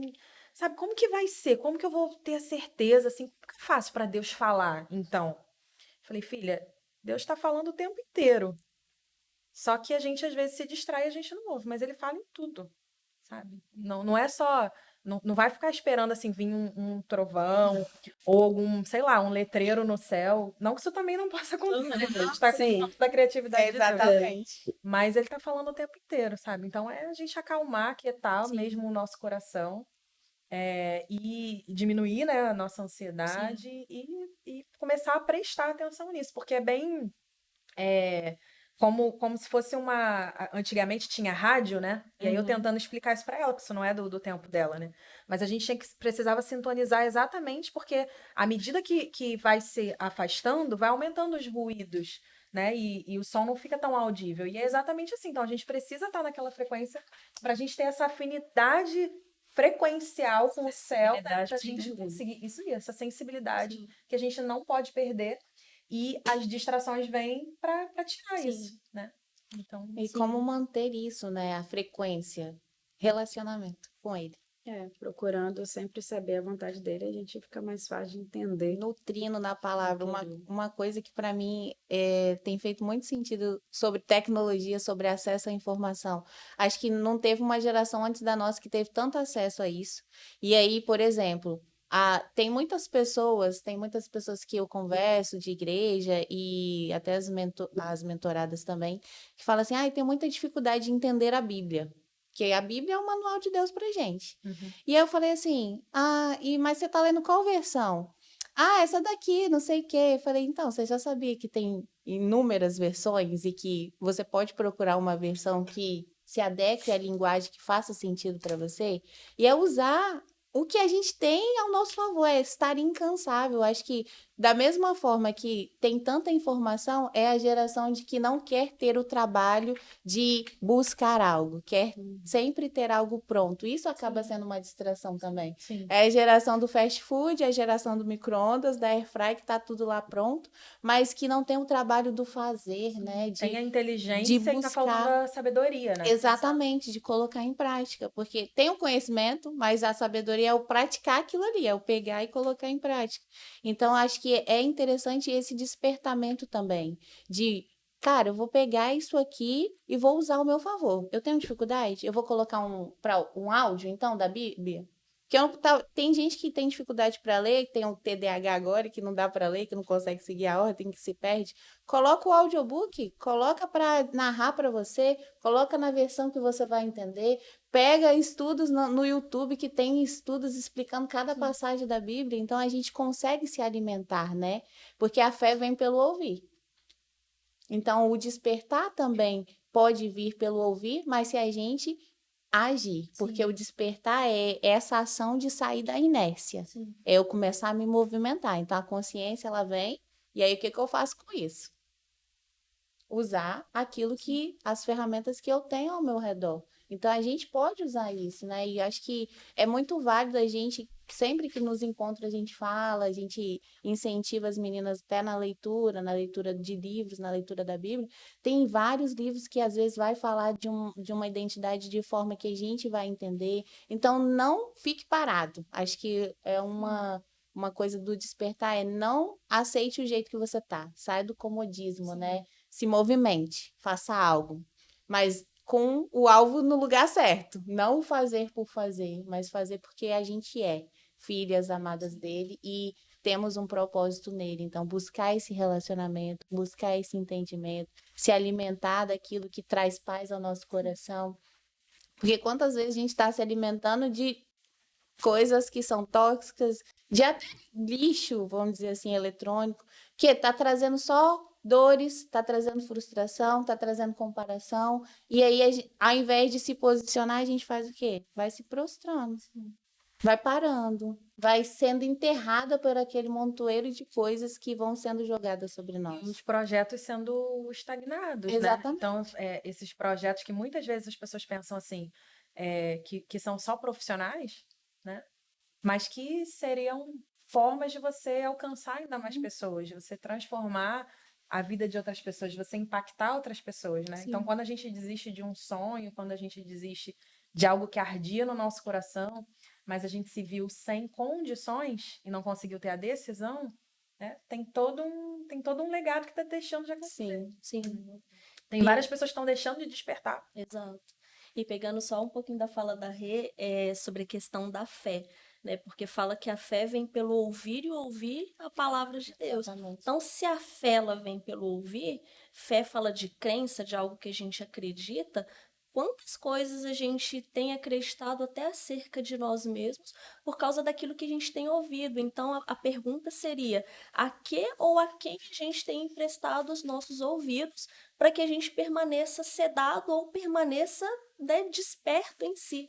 sabe? Como que vai ser? Como que eu vou ter a certeza assim? Como que eu faço para Deus falar? Então, falei, filha, Deus está falando o tempo inteiro. Só que a gente às vezes se distrai e a gente não ouve, mas ele fala em tudo, sabe? Não é só. Não vai ficar esperando assim vir um trovão ou algum, sei lá, um letreiro no céu. Não que isso também não possa acontecer, né? A gente tá Sim. falando da criatividade de Deus. Exatamente. Mas ele tá falando o tempo inteiro, sabe? Então é a gente acalmar, quietar Sim. mesmo o nosso coração e diminuir, né, a nossa ansiedade e começar a prestar atenção nisso, porque é bem. Como se fosse Antigamente tinha rádio, né? E aí eu tentando explicar isso pra ela, porque isso não é do tempo dela, né? Mas a gente precisava sintonizar exatamente porque à medida que vai se afastando, vai aumentando os ruídos, né? E o som não fica tão audível. E é exatamente assim. Então a gente precisa estar naquela frequência pra gente ter essa afinidade frequencial com o céu, né? Sensibilidade Pra com gente Deus. conseguir isso aí, essa sensibilidade Sim. que a gente não pode perder. E as distrações vêm para tirar Sim. isso, né? Então, E Sim. como manter isso, né? A frequência, relacionamento com ele. Procurando sempre saber a vontade dele, a gente fica mais fácil de entender. Nutrindo na palavra. Nutrindo. Uma coisa que para mim tem feito muito sentido sobre tecnologia, sobre acesso à informação. Acho que não teve uma geração antes da nossa que teve tanto acesso a isso. E aí, por exemplo, tem muitas pessoas que eu converso de igreja e até as mentoradas também, que falam assim, tem muita dificuldade de entender a Bíblia. Porque a Bíblia é o manual de Deus pra gente. E aí eu falei assim, mas você tá lendo qual versão? Essa daqui, não sei o quê. Eu falei, então, você já sabia que tem inúmeras versões e que você pode procurar uma versão que se adeque à linguagem que faça sentido para você? E é usar o que a gente tem ao nosso favor, é estar incansável. Acho que da mesma forma que tem tanta informação, é a geração de que não quer ter o trabalho de buscar algo, quer sempre ter algo pronto. Isso acaba sendo uma distração também. sim. É a geração do fast food, é a geração do micro-ondas, da airfry, que tá tudo lá pronto, mas que não tem o trabalho do fazer, né? Tem a De inteligência e tá faltando buscar. a sabedoria, né? Exatamente, de colocar em prática, porque tem o conhecimento, mas a sabedoria é o praticar aquilo ali, é o pegar e colocar em prática. Então, acho que é interessante esse despertamento também, de, cara, eu vou pegar isso aqui e vou usar ao meu favor. Eu tenho dificuldade? Eu vou colocar um áudio, então, da Bíblia? Porque tem gente que tem dificuldade para ler, que tem um TDAH agora, que não dá para ler, que não consegue seguir a ordem, que se perde. Coloca o audiobook, coloca para narrar para você, coloca na versão que você vai entender. Pega estudos no YouTube, que tem estudos explicando cada passagem da Bíblia. Então, a gente consegue se alimentar, né? Porque a fé vem pelo ouvir. Então, o despertar também pode vir pelo ouvir, mas se a gente agir, porque o despertar é essa ação de sair da inércia. Sim. É eu começar a me movimentar. Então, a consciência, ela vem, e aí o que eu faço com isso? Usar as ferramentas que eu tenho ao meu redor. Então, a gente pode usar isso, né? E acho que é muito válido a gente, sempre que nos encontra, a gente fala, a gente incentiva as meninas até na leitura de livros, na leitura da Bíblia. Tem vários livros que às vezes vai falar de uma identidade de forma que a gente vai entender. Então, não fique parado. Acho que é uma coisa do despertar, é não aceite o jeito que você tá. Sai do comodismo, né? Se movimente, faça algo. Mas com o alvo no lugar certo. Não fazer por fazer, mas fazer porque a gente é filhas amadas dele e temos um propósito nele. Então, buscar esse relacionamento, buscar esse entendimento, se alimentar daquilo que traz paz ao nosso coração. Porque quantas vezes a gente está se alimentando de coisas que são tóxicas, de até lixo, vamos dizer assim, eletrônico, que está trazendo só dores, está trazendo frustração, está trazendo comparação. E aí, ao invés de se posicionar, a gente faz o quê? Vai se prostrando, vai parando, vai sendo enterrada por aquele montoeiro de coisas que vão sendo jogadas sobre E nós. os projetos sendo estagnados, né? Exatamente. Então, esses projetos que muitas vezes as pessoas pensam assim, que são só profissionais, né? Mas que seriam formas de você alcançar ainda mais pessoas, de você transformar a vida de outras pessoas, de você impactar outras pessoas, né? Então, Sim. quando a gente desiste de um sonho, quando a gente desiste de algo que ardia no nosso coração, mas a gente se viu sem condições e não conseguiu ter a decisão, né? Tem todo um legado que está deixando de acontecer. Sim. Sim, Tem várias pessoas que estão deixando de despertar. exato. E pegando só um pouquinho da fala da Rê, sobre a questão da fé, né? Porque fala que a fé vem pelo ouvir e ouvir a palavra de Deus. Exatamente. Então, se a fé ela vem pelo ouvir, fé fala de crença, de algo que a gente acredita. Quantas coisas a gente tem acreditado até acerca de nós mesmos por causa daquilo que a gente tem ouvido? Então, a pergunta seria: a que ou a quem a gente tem emprestado os nossos ouvidos para que a gente permaneça sedado ou permaneça, né, desperto em si?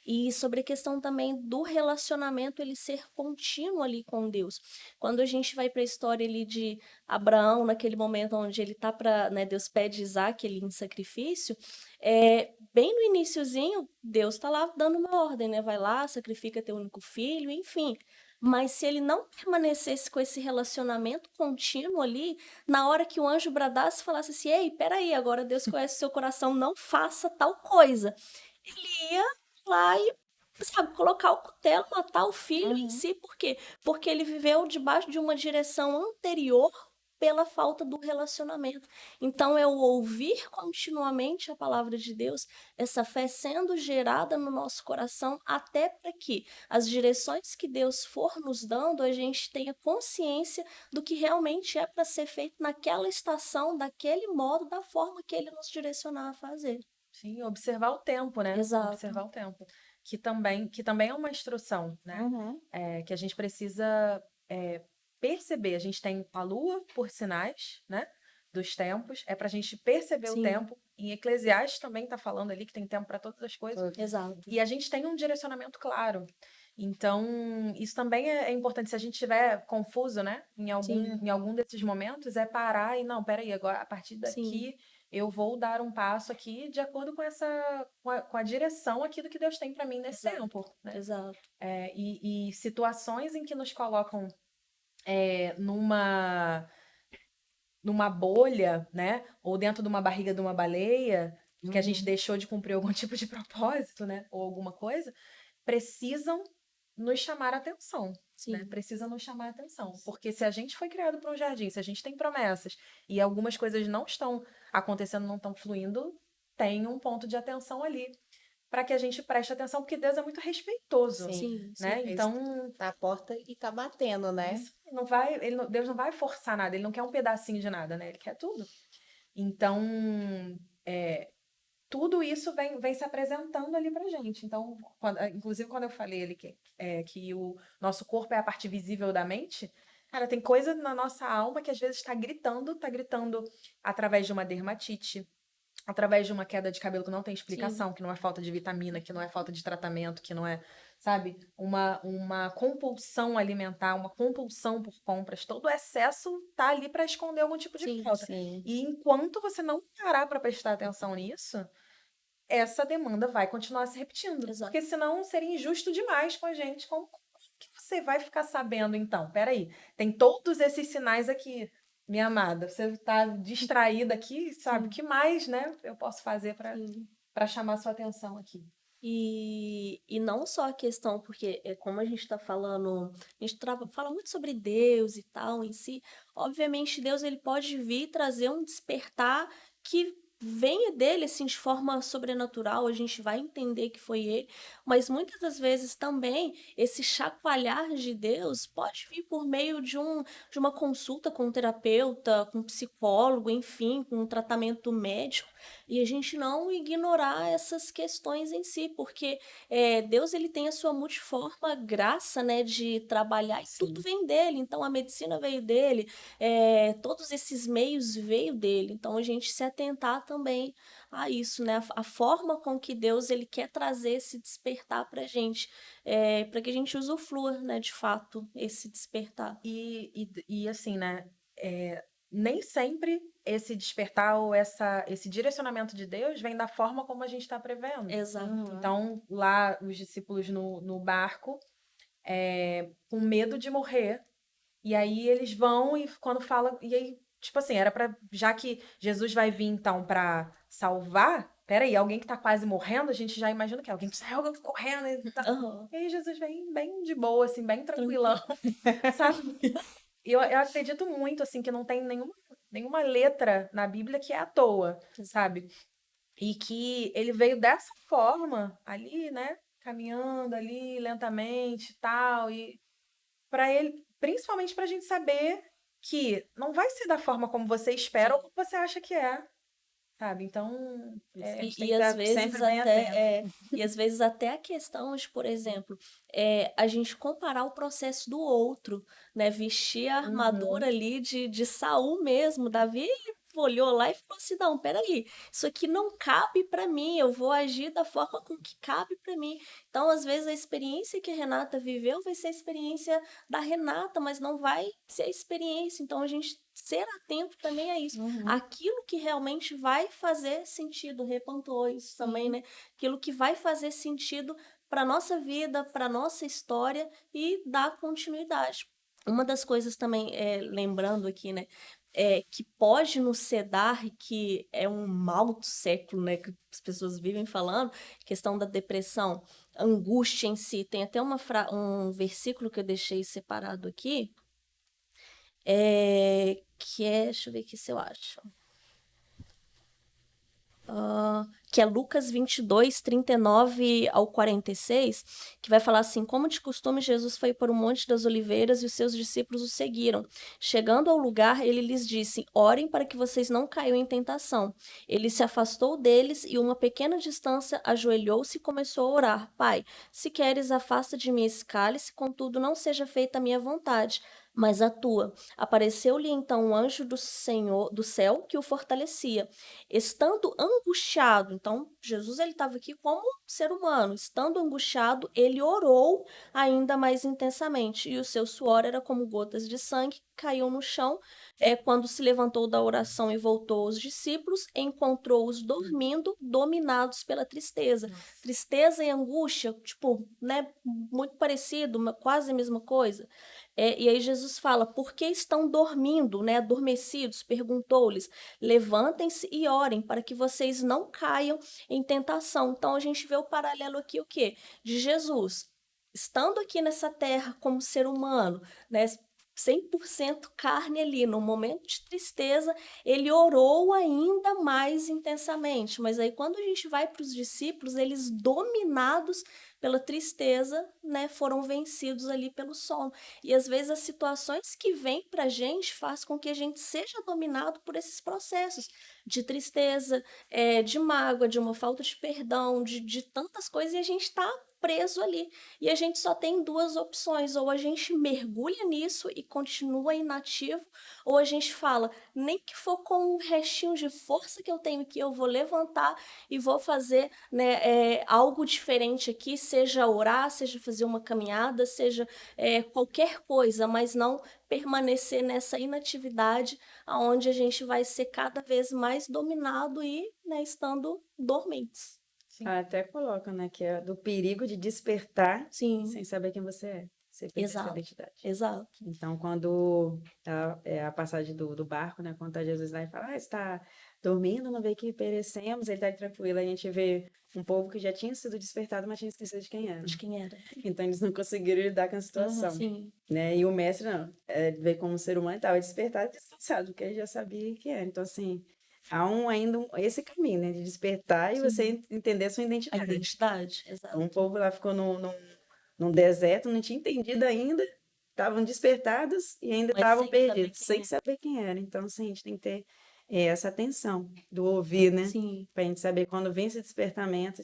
E sobre a questão também do relacionamento ele ser contínuo ali com Deus. Quando a gente vai para a história ali de Abraão, naquele momento onde ele tá para, né, Deus pede Isaac ali em sacrifício, bem no iniciozinho, Deus está lá dando uma ordem, né? Vai lá, sacrifica teu único filho, enfim. Mas se ele não permanecesse com esse relacionamento contínuo ali, na hora que o anjo bradasse e falasse assim: ei, peraí, agora Deus conhece o seu coração, não faça tal coisa. Ele ia lá e, sabe, colocar o cutelo, matar o filho em si. Por quê? Porque ele viveu debaixo de uma direção anterior pela falta do relacionamento. Então, é o ouvir continuamente a palavra de Deus, essa fé sendo gerada no nosso coração, até para que as direções que Deus for nos dando, a gente tenha consciência do que realmente é para ser feito naquela estação, daquele modo, da forma que ele nos direcionar a fazer. Sim, observar o tempo, né? Exato. Observar o tempo. Que também é uma instrução, né? Uhum. Que a gente precisa perceber. A gente tem a lua por sinais, né? Dos tempos. É para a gente perceber o Sim. tempo. Em Eclesiastes também está falando ali que tem tempo para todas as coisas. Exato. E a gente tem um direcionamento claro. Então, isso também é importante. Se a gente estiver confuso, né? Sim. Em algum desses momentos, é parar e, não, peraí, agora, a partir Sim. daqui, eu vou dar um passo aqui de acordo com a direção aqui do que Deus tem para mim nesse Exato. tempo, né? Exato. E situações em que nos colocam numa bolha, né? Ou dentro de uma barriga de uma baleia, que a gente deixou de cumprir algum tipo de propósito, né? Ou alguma coisa, precisam nos chamar a atenção, né? Sim. Precisam nos chamar a atenção. Porque se a gente foi criado para um jardim, se a gente tem promessas e algumas coisas não estão acontecendo, não estão fluindo, tem um ponto de atenção ali para que a gente preste atenção, porque Deus é muito respeitoso, Sim. né? Ele Então, tá à porta e tá batendo, né? isso não vai, Deus não vai forçar nada, ele não quer um pedacinho de nada, né? Ele quer tudo. Então, tudo isso vem se apresentando ali pra gente. Então, inclusive quando eu falei ali que o nosso corpo é a parte visível da mente, cara, tem coisa na nossa alma que às vezes está gritando através de uma dermatite, através de uma queda de cabelo que não tem explicação, que não é falta de vitamina, que não é falta de tratamento, que não é, sabe, uma compulsão alimentar, uma compulsão por compras. Todo o excesso tá ali para esconder algum tipo de Sim. falta. Sim. E enquanto você não parar para prestar atenção nisso, essa demanda vai continuar se repetindo. Exato. Porque senão seria injusto demais com a gente. Como que você vai ficar sabendo, então? Peraí, tem todos esses sinais aqui, minha amada. Você está distraída aqui, sabe? O que mais, né, eu posso fazer Sim. para chamar sua atenção aqui? E não só a questão, porque como a gente está falando, a gente fala muito sobre Deus e tal em si, obviamente Deus ele pode vir trazer um despertar que venha dele assim de forma sobrenatural, a gente vai entender que foi ele, mas muitas das vezes também esse chacoalhar de Deus pode vir por meio de uma consulta com um terapeuta, com um psicólogo, enfim, com um tratamento médico, e a gente não ignorar essas questões em si, porque Deus ele tem a sua multiforme graça, né, de trabalhar e tudo Sim. vem dele. Então a medicina veio dele, todos esses meios veio dele. Então a gente se atentar também a isso, né, a forma com que Deus ele quer trazer esse despertar para gente, para que a gente usufrua, né, de fato, esse despertar. E assim, né? Nem sempre esse despertar ou esse direcionamento de Deus vem da forma como a gente está prevendo. Exato. Então, lá, os discípulos no barco, com medo de morrer, e aí eles vão e quando fala. E aí, tipo assim, era pra. Já que Jesus vai vir, então, pra salvar. Peraí, alguém que tá quase morrendo, a gente já imagina que é alguém que sai correndo e tá. Aham. E aí Jesus vem bem de boa, assim, bem Tranquilo. tranquilão, sabe? E eu acredito muito, assim, que não tem nenhuma letra na Bíblia que é à toa, sabe? E que ele veio dessa forma, ali, né? Caminhando ali lentamente e tal. E para ele, principalmente pra gente saber que não vai ser da forma como você espera ou como você acha que é, sabe? Então, A gente tem E que às estar vezes sempre bem atento. e às vezes até a questão de, por exemplo, a gente comparar o processo do outro, né? Vestir a armadura ali de Saul mesmo. Davi ele olhou lá e falou assim: não, peraí, isso aqui não cabe para mim, eu vou agir da forma com que cabe para mim. Então, às vezes, a experiência que a Renata viveu vai ser a experiência da Renata, mas não vai ser a experiência. Então, a gente ser atento também a isso. Aquilo que realmente vai fazer sentido, repontou isso também, né? Aquilo que vai fazer sentido para nossa vida, para nossa história e dar continuidade. Uma das coisas também, lembrando aqui, né, que pode nos sedar, que é um mal do século, né, que as pessoas vivem falando, questão da depressão, angústia em si. Tem até um versículo que eu deixei separado aqui, deixa eu ver aqui se eu acho. Que é Lucas 22, 39 ao 46, que vai falar assim: como de costume, Jesus foi para o Monte das Oliveiras e os seus discípulos o seguiram. Chegando ao lugar, ele lhes disse: orem para que vocês não caiam em tentação. Ele se afastou deles e, uma pequena distância, ajoelhou-se e começou a orar: Pai, se queres, afasta de mim esse cálice, contudo, não seja feita a minha vontade, mas a tua. Apareceu-lhe então um anjo do Senhor, do céu, que o fortalecia. Estando angustiado, então Jesus ele estava aqui como ser humano, estando angustiado, ele orou ainda mais intensamente, e o seu suor era como gotas de sangue que caíam no chão. Quando se levantou da oração e voltou aos discípulos, encontrou-os dormindo, dominados pela tristeza. Nossa. Tristeza e angústia, tipo, né, muito parecido, quase a mesma coisa. E aí Jesus fala: por que estão dormindo, né, adormecidos? Perguntou-lhes: levantem-se e orem para que vocês não caiam em tentação. Então a gente vê o paralelo aqui, o quê? De Jesus estando aqui nessa terra como ser humano, né? 100% carne ali, no momento de tristeza, ele orou ainda mais intensamente. Mas aí, quando a gente vai para os discípulos, eles dominados pela tristeza, né, foram vencidos ali pelo sono. E às vezes as situações que vêm para a gente faz com que a gente seja dominado por esses processos de tristeza, de mágoa, de uma falta de perdão, de tantas coisas, e a gente está preso ali. E a gente só tem duas opções: ou a gente mergulha nisso e continua inativo, ou a gente fala: nem que for com um restinho de força que eu tenho aqui, eu vou levantar e vou fazer, né, algo diferente aqui, seja orar, seja fazer uma caminhada, seja qualquer coisa, mas não permanecer nessa inatividade, aonde a gente vai ser cada vez mais dominado e, né, estando dormentes. Sim. Até coloca, né, que é do perigo de despertar Sim, sem saber quem você é. Você perder sua exato, identidade. exato. Então, quando a passagem do barco, né, quando tá Jesus lá e fala: ah, está dormindo, não vê que perecemos, ele está tranquilo. A gente vê um povo que já tinha sido despertado, mas tinha esquecido de quem era. De quem era. Então, eles não conseguiram lidar com a situação. Sim, Né? E o mestre, não, veio como ser humano e estava despertado e descansado, porque ele já sabia que era. Então, assim, há esse caminho, né, de despertar e sim. você entender a sua A identidade. identidade, Então, exato. o povo lá ficou num deserto, não tinha entendido ainda, estavam despertados e ainda Mas estavam sem saber perdidos, quem sem é. saber quem era. Então, assim, a gente tem que ter é essa atenção do ouvir, né? Sim, Pra gente saber quando vem esse despertamento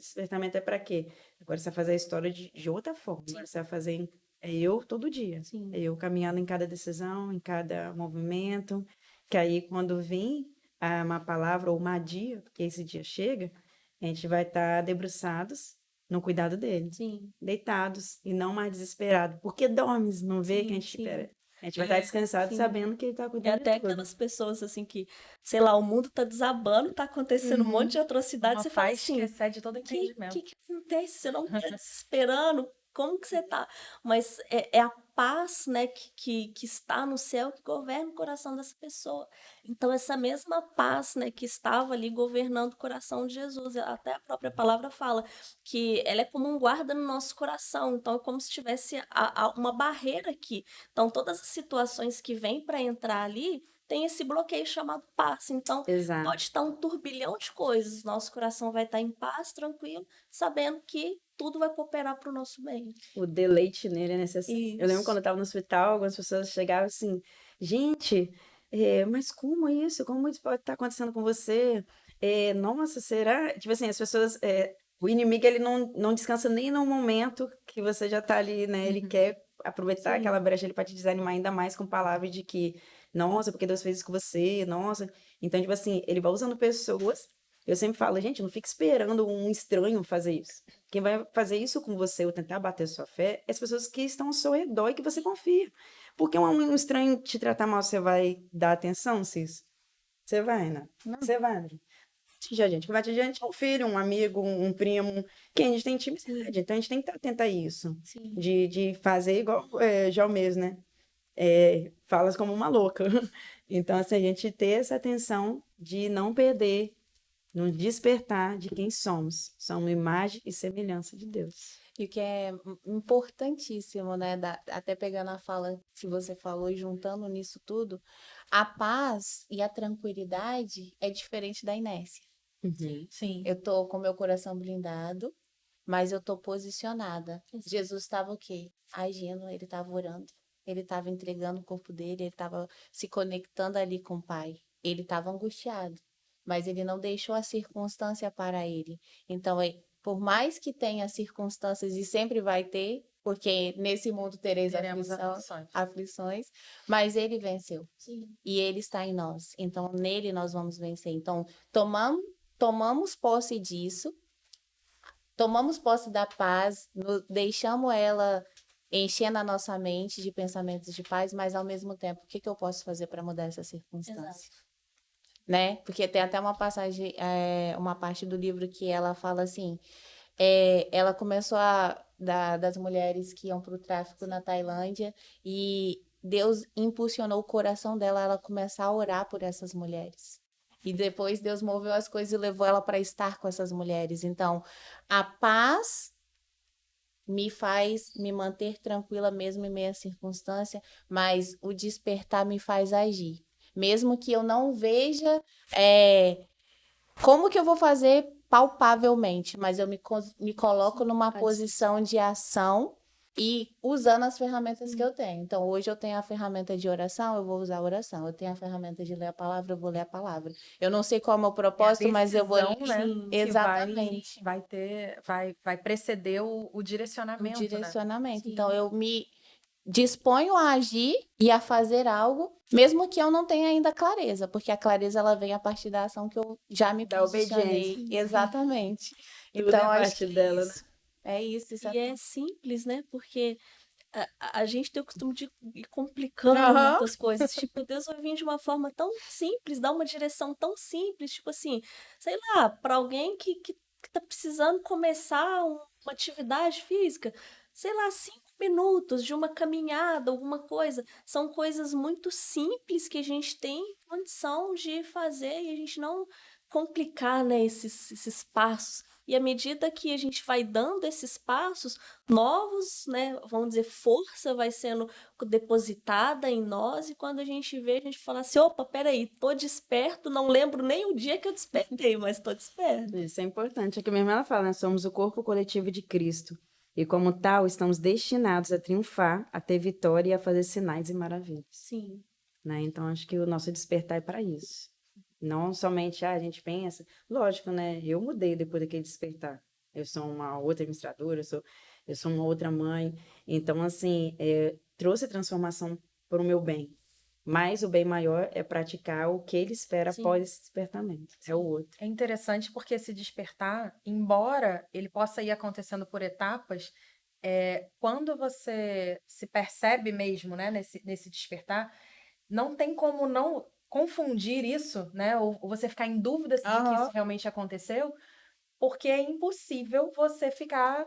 é para quê? Agora você vai fazer a história de outra forma. Agora você vai fazer é eu todo dia. sim, É eu caminhando em cada decisão, em cada movimento. Que aí quando vir uma palavra ou uma dia, porque esse dia chega, a gente vai estar debruçados no cuidado dele, sim, deitados e não mais desesperados. Porque dormes, não vê que a sim, gente, sim. a gente vai estar descansado Sim. sabendo que ele está É cuidando de até tudo. aquelas pessoas assim que, sei lá, o mundo tá desabando, tá acontecendo um monte de atrocidade, Uma você fala paz que assim, excede todo entendimento. que acontece? Você não tá desesperando? Como que você tá? Mas é a paz, né, que está no céu que governa o coração dessa pessoa. Então, essa mesma paz, né, que estava ali governando o coração de Jesus, até a própria palavra fala que ela é como um guarda no nosso coração. Então, é como se tivesse uma barreira aqui. Então, todas as situações que vêm para entrar ali, tem esse bloqueio chamado paz. Então, Exato. pode estar um turbilhão de coisas, nosso coração vai estar em paz, tranquilo, sabendo que tudo vai cooperar para o nosso bem. O deleite nele é necessário. Eu lembro quando eu Isso. estava no hospital, algumas pessoas chegavam assim, gente, mas como isso? Como isso pode estar acontecendo com você? Nossa, será? Tipo assim, as pessoas, o inimigo, ele não descansa nem no momento que você já está ali, né? Ele quer aproveitar aquela Sim, brecha ali para te desanimar ainda mais com palavras de que, nossa, porque Deus fez isso com você, nossa. Então, tipo assim, ele vai usando pessoas. Eu sempre falo, gente, não fique esperando um estranho fazer isso. Quem vai fazer isso com você ou tentar bater sua fé é as pessoas que estão ao seu redor e que você confia. Porque um estranho te tratar mal, você vai dar atenção, Cis? Você vai, né? Não. Você vai. A gente que vai atingir a gente é um filho, um amigo, um primo, que a gente tem intimidade. Então a gente tem que estar atento a isso. sim, De fazer igual já mesmo, né? Falas como uma louca. Então, assim, a gente ter essa atenção de não perder no despertar de quem somos. Somos imagem e semelhança de Deus. E o que é importantíssimo, né? Até pegando a fala que você falou e juntando nisso tudo, a paz e a tranquilidade é diferente da inércia. Uhum. Sim. Eu tô com meu coração blindado, mas eu tô posicionada. Exato. Jesus estava o quê? Agindo, ele estava orando, ele estava entregando o corpo dele, ele estava se conectando ali com o Pai. Ele estava angustiado, mas ele não deixou a circunstância para ele. Então, por mais que tenha circunstâncias e sempre vai ter, porque nesse mundo tereis Teremos aflições. aflições, mas ele venceu sim, e ele está em nós. Então, nele nós vamos vencer. Então, tomamos posse disso, tomamos posse da paz, deixamos ela enchendo a nossa mente de pensamentos de paz, mas ao mesmo tempo, o que que eu posso fazer para mudar essa circunstância? exato. Né? Porque tem até uma passagem, uma parte do livro que ela fala assim, ela começou das mulheres que iam para o tráfico na Tailândia e Deus impulsionou o coração dela a ela começar a orar por essas mulheres. E depois Deus moveu as coisas e levou ela para estar com essas mulheres. Então, a paz me faz me manter tranquila mesmo em meio à circunstância, mas o despertar me faz agir. Mesmo que eu não veja como que eu vou fazer palpavelmente, mas eu me coloco numa posição de ação e usando as ferramentas que eu tenho. Então, hoje eu tenho a ferramenta de oração, eu vou usar a oração. Eu tenho a ferramenta de ler a palavra, eu vou ler a palavra. Eu não sei qual é o meu propósito, mas eu vou ler. Né? Sim, Que Exatamente. vai preceder o O direcionamento, né? direcionamento. Então, sim, eu me disponho a agir e a fazer algo, mesmo que eu não tenha ainda clareza, porque a clareza ela vem a partir da ação que eu já me Da obediência. posicionei. Exatamente. Tudo Então, é acho parte que é dela, né? isso. É isso, isso e é... é simples, né? Porque a gente tem o costume de ir complicando Aham. muitas coisas. Tipo, Deus vai vir de uma forma tão simples, dar uma direção tão simples. Tipo assim, sei lá, para alguém que tá precisando começar uma atividade física, sei lá, 5 minutos de uma caminhada, alguma coisa. São coisas muito simples que a gente tem condição de fazer e a gente não complicar, né, esses passos. E à medida que a gente vai dando esses passos, novos, né, vamos dizer, força vai sendo depositada em nós, e quando a gente vê, a gente fala assim, opa, peraí, tô desperto, não lembro nem o dia que eu despertei, mas tô desperto. Isso é importante. Aqui mesmo ela fala, né? Somos o corpo coletivo de Cristo. E como tal, estamos destinados a triunfar, a ter vitória e a fazer sinais e maravilhas. Sim, Né? Então, acho que o nosso despertar é para isso. Não somente a gente pensa, lógico, né? Eu mudei depois daquele despertar. Eu sou uma outra administradora, eu sou uma outra mãe. Então, assim, trouxe transformação para o meu bem. Mas o bem maior é praticar o que ele espera após Sim. esse despertamento. É o outro. É interessante porque esse despertar, embora ele possa ir acontecendo por etapas, quando você se percebe mesmo, né, nesse despertar, não tem como não confundir isso, né, ou você ficar em dúvida de que isso Aham. realmente aconteceu, porque é impossível você ficar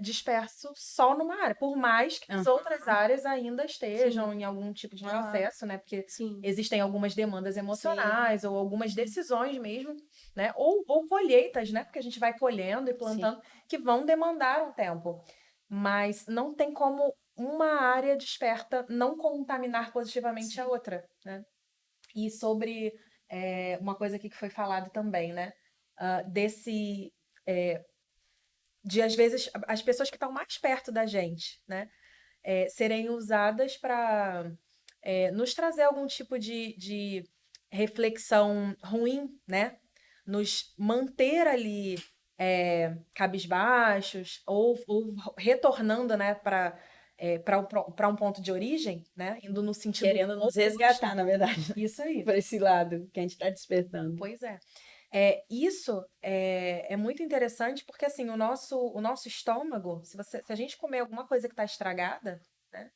disperso só numa área, por mais que as outras áreas ainda estejam Sim. em algum tipo de Aham. processo, né? Porque Sim. existem algumas demandas Sim. emocionais ou algumas decisões mesmo, né? Ou colheitas, né? Porque a gente vai colhendo e plantando, que vão demandar um tempo. Mas não tem como uma área desperta não contaminar positivamente a outra, né? E sobre uma coisa aqui que foi falado também, né? Desse. De, às vezes, as pessoas que estão mais perto da gente, né? Serem usadas para nos trazer algum tipo de reflexão ruim, né? Nos manter ali cabisbaixos ou retornando, né, para um ponto de origem, né? Indo no sentido Querendo nos oposto. resgatar, na verdade, Isso aí. para esse lado que a gente está despertando. Pois é. Isso é muito interessante porque assim o nosso estômago, se a gente comer alguma coisa que está estragada, né,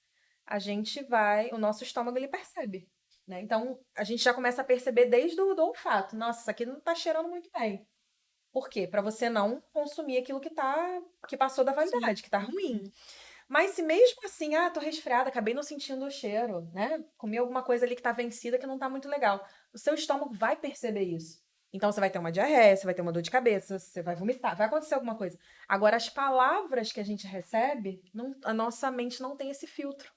o nosso estômago ele percebe, né? Então a gente já começa a perceber desde do olfato. Nossa, isso aqui não está cheirando muito bem. Por quê? Para você não consumir aquilo que passou da validade, que está ruim. Mas se mesmo assim, tô resfriada, acabei não sentindo o cheiro, né? Comi alguma coisa ali que tá vencida que não tá muito legal. O seu estômago vai perceber isso. Então você vai ter uma diarreia, você vai ter uma dor de cabeça, você vai vomitar, vai acontecer alguma coisa. Agora, as palavras que a gente recebe, a nossa mente não tem esse filtro.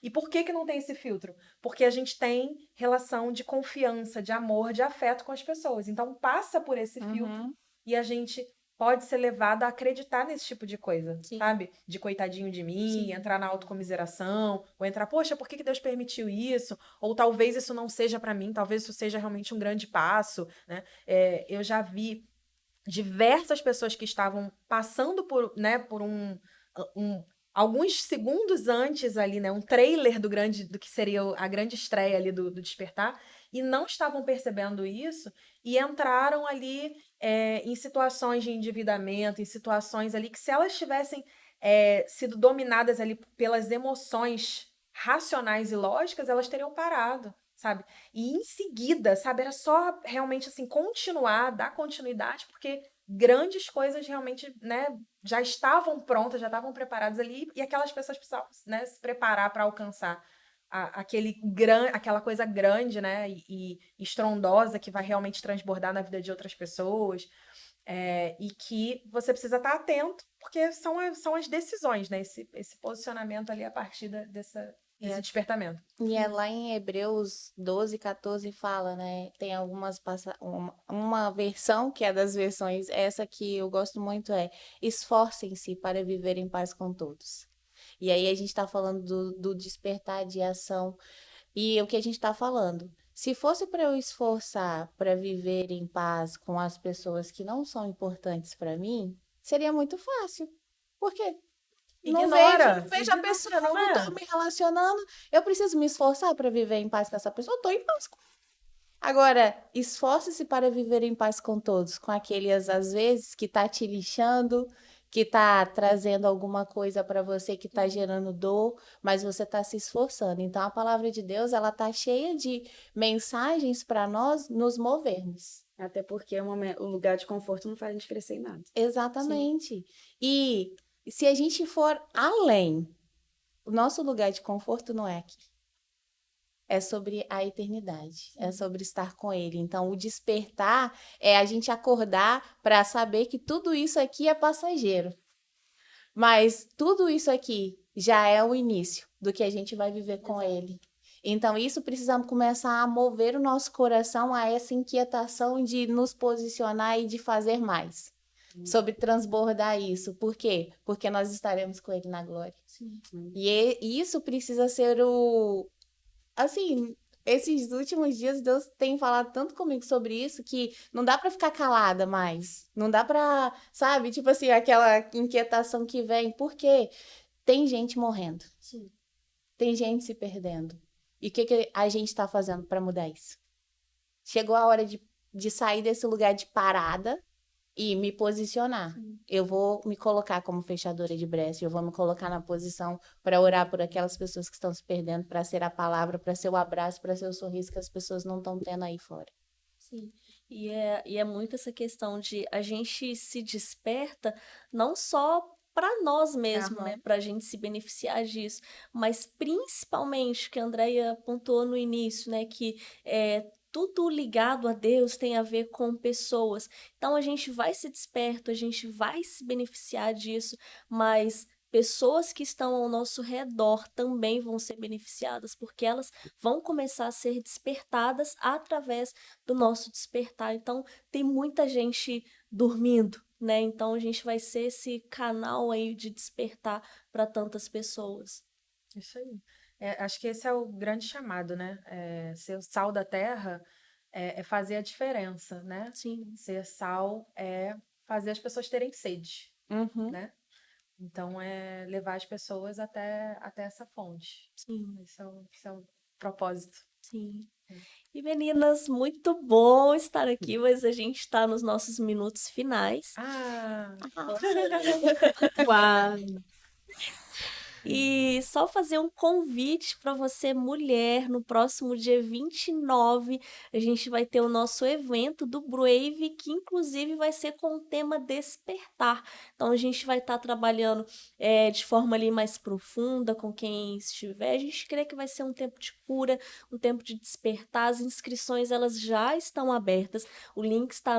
E por que que não tem esse filtro? Porque a gente tem relação de confiança, de amor, de afeto com as pessoas. Então passa por esse filtro Uhum. e a gente pode ser levado a acreditar nesse tipo de coisa, Sim. sabe? De coitadinho de mim, Sim. entrar na autocomiseração, ou entrar, poxa, por que que Deus permitiu isso? Ou talvez isso não seja para mim, talvez isso seja realmente um grande passo, né? Eu já vi diversas pessoas que estavam passando por um- alguns segundos antes ali, né, um trailer do que seria a grande estreia ali do Despertar, e não estavam percebendo isso, e entraram ali em situações de endividamento, em situações ali que se elas tivessem sido dominadas ali pelas emoções racionais e lógicas, elas teriam parado. Sabe? E em seguida, sabe, era só realmente assim continuar, dar continuidade, porque grandes coisas realmente, né, já estavam prontas, já estavam preparadas ali, e aquelas pessoas precisavam, né, se preparar para alcançar aquela coisa grande, né, e estrondosa que vai realmente transbordar na vida de outras pessoas, e que você precisa estar atento, porque são as decisões, né, esse posicionamento ali a partir desse despertamento. E é lá em Hebreus 12, 14 fala, né? Tem uma versão que é das versões, essa que eu gosto muito esforcem-se para viver em paz com todos. E aí a gente está falando do despertar de ação. E o que a gente está falando? Se fosse para eu esforçar para viver em paz com as pessoas que não são importantes para mim, seria muito fácil. Porque não vejo a pessoa, Ignora, não não é? estou me relacionando. Eu preciso me esforçar para viver em paz com essa pessoa. Eu estou em paz. Agora, esforce-se para viver em paz com todos, com aqueles, às vezes, que tá te lixando, que tá trazendo alguma coisa para você que tá gerando dor, mas você tá se esforçando. Então, a palavra de Deus, ela tá cheia de mensagens para nós nos movermos. Até porque o lugar de conforto não faz a gente crescer em nada. Exatamente. E se a gente for além, o nosso lugar de conforto não é aqui. É sobre a eternidade, é sobre estar com Ele. Então, o despertar é a gente acordar para saber que tudo isso aqui é passageiro. Mas tudo isso aqui já é o início do que a gente vai viver com Ele. Então, isso precisa começar a mover o nosso coração a essa inquietação de nos posicionar e de fazer mais. Sobre transbordar isso. Por quê? Porque nós estaremos com Ele na glória. Sim. E isso precisa ser assim, Esses últimos dias, Deus tem falado tanto comigo sobre isso que não dá pra ficar calada mais. Não dá pra, sabe? Tipo assim, aquela inquietação que vem. Por quê? Tem gente morrendo. Sim. Tem gente se perdendo. E o que que a gente tá fazendo pra mudar isso? Chegou a hora de sair desse lugar de parada e me posicionar. Eu vou me colocar como fechadora de brecha, eu vou me colocar na posição para orar por aquelas pessoas que estão se perdendo, para ser a palavra, para ser o abraço, para ser o sorriso que as pessoas não estão tendo aí fora. Sim. E é muito essa questão de a gente se desperta não só para nós mesmos, né, Aham. para a gente se beneficiar disso, mas principalmente que a Andrea pontuou no início, né, que tudo ligado a Deus tem a ver com pessoas. Então a gente vai ser desperto, a gente vai se beneficiar disso, mas pessoas que estão ao nosso redor também vão ser beneficiadas, porque elas vão começar a ser despertadas através do nosso despertar. Então, tem muita gente dormindo, né? Então, a gente vai ser esse canal aí de despertar para tantas pessoas. Isso aí. Acho que esse é o grande chamado, né? Ser o sal da terra é fazer a diferença, né? Sim, Ser sal é fazer as pessoas terem sede, Uhum. né? Então, é levar as pessoas até essa fonte. sim, Esse é o propósito. sim. E meninas, muito bom estar aqui, mas a gente está nos nossos minutos finais. Ah! Uau! E só fazer um convite para você, mulher, no próximo dia 29, a gente vai ter o nosso evento do Brave, que inclusive vai ser com o tema despertar. Então a gente vai estar trabalhando de forma ali mais profunda com quem estiver. A gente crê que vai ser um tempo de cura, um tempo de despertar. As inscrições elas já estão abertas. O link está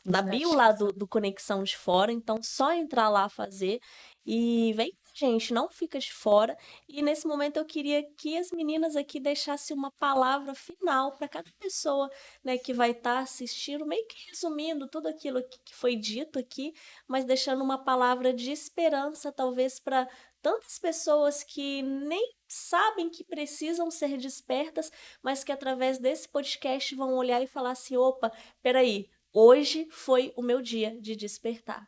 na bio lá do Conexão de Fora, então só entrar lá fazer. E vem com a gente, não fica de fora. E nesse momento eu queria que as meninas aqui deixassem uma palavra final para cada pessoa, né, que vai estar assistindo, meio que resumindo tudo aquilo que foi dito aqui, mas deixando uma palavra de esperança, talvez para tantas pessoas que nem sabem que precisam ser despertas, mas que através desse podcast vão olhar e falar assim: opa, peraí, hoje foi o meu dia de despertar.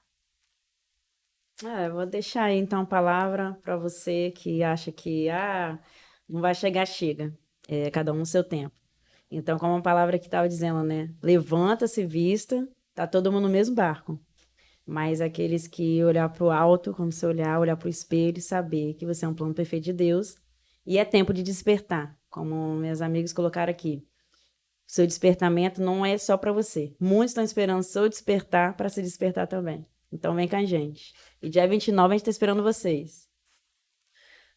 Eu vou deixar aí então a palavra para você que acha que não vai chegar, chega. É cada um no seu tempo. Então, como a palavra que estava dizendo, né? Levanta-se, vista, tá todo mundo no mesmo barco. Mas aqueles que olhar para o alto, como você olhar para o espelho e saber que você é um plano perfeito de Deus e é tempo de despertar, como meus amigos colocaram aqui. O seu despertamento não é só para você. Muitos estão esperando o seu despertar para se despertar também. Então, vem com a gente. E dia 29 a gente está esperando vocês.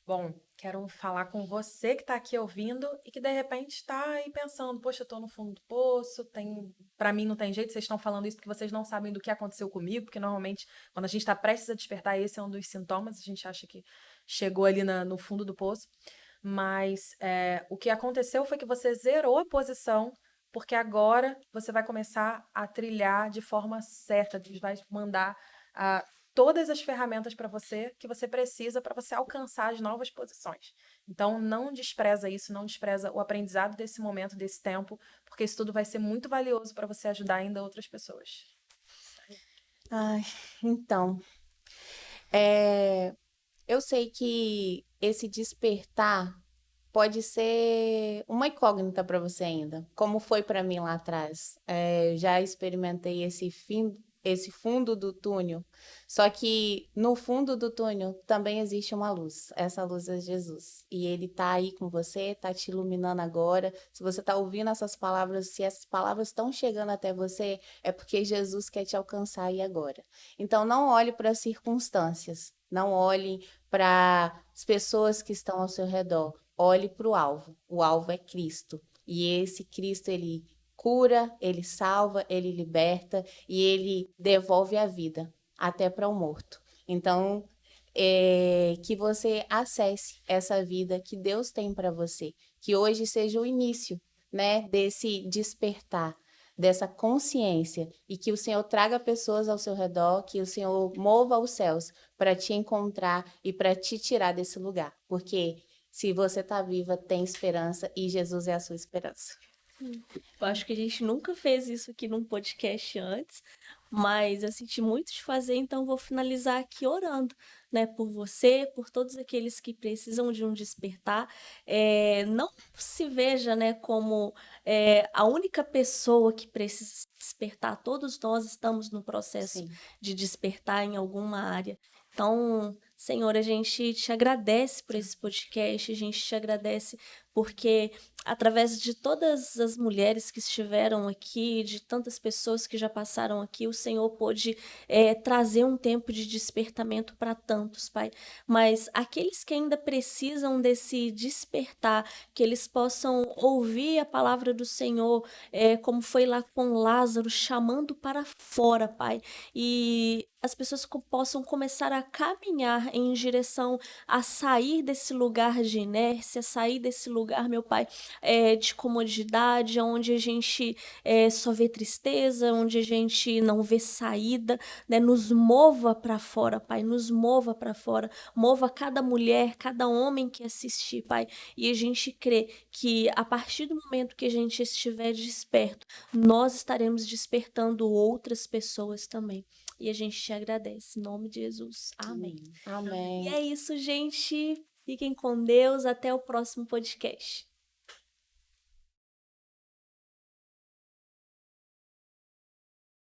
Bom, quero falar com você que está aqui ouvindo e que de repente está aí pensando, poxa, eu estou no fundo do poço, para mim não tem jeito, vocês estão falando isso porque vocês não sabem do que aconteceu comigo, porque normalmente quando a gente está prestes a despertar, esse é um dos sintomas, a gente acha que chegou ali no fundo do poço, mas o que aconteceu foi que você zerou a posição, porque agora você vai começar a trilhar de forma certa, Deus vai mandar todas as ferramentas para você que você precisa para você alcançar as novas posições. Então, não despreza isso, não despreza o aprendizado desse momento, desse tempo, porque isso tudo vai ser muito valioso para você ajudar ainda outras pessoas. Ai, então, eu sei que esse despertar pode ser uma incógnita para você ainda, como foi para mim lá atrás. Já experimentei esse fundo do túnel, só que no fundo do túnel também existe uma luz. Essa luz é Jesus e Ele tá aí com você, tá te iluminando agora. Se você tá ouvindo essas palavras, se essas palavras estão chegando até você, é porque Jesus quer te alcançar aí agora. Então não olhe para as circunstâncias, não olhe para as pessoas que estão ao seu redor. Olhe para o alvo. O alvo é Cristo. E esse Cristo, ele cura, ele salva, ele liberta e ele devolve a vida, até para o morto. Então, que você acesse essa vida que Deus tem para você. Que hoje seja o início, né, desse despertar, dessa consciência. E que o Senhor traga pessoas ao seu redor, que o Senhor mova os céus para te encontrar e para te tirar desse lugar. Porque Se você tá viva, tem esperança e Jesus é a sua esperança. Eu acho que a gente nunca fez isso aqui num podcast antes, mas eu senti muito de fazer, então vou finalizar aqui orando, né, por você, por todos aqueles que precisam de um despertar. Não se veja, né, como a única pessoa que precisa despertar. Todos nós estamos no processo Sim. de despertar em alguma área. Então, Senhor, a gente te agradece por esse podcast, a gente te agradece porque através de todas as mulheres que estiveram aqui, de tantas pessoas que já passaram aqui, o Senhor pôde trazer um tempo de despertamento para tantos, Pai. Mas aqueles que ainda precisam desse despertar, que eles possam ouvir a palavra do Senhor, como foi lá com Lázaro, chamando para fora, Pai. E as pessoas possam começar a caminhar em direção a sair desse lugar de inércia, sair desse lugar, meu Pai, de comodidade, onde a gente só vê tristeza, onde a gente não vê saída, né? Nos mova para fora, Pai, nos mova para fora, mova cada mulher, cada homem que assistir, Pai, e a gente crê que a partir do momento que a gente estiver desperto, nós estaremos despertando outras pessoas também. E a gente te agradece. Em nome de Jesus. Amém. E Amém. é isso, gente. Fiquem com Deus. Até o próximo podcast.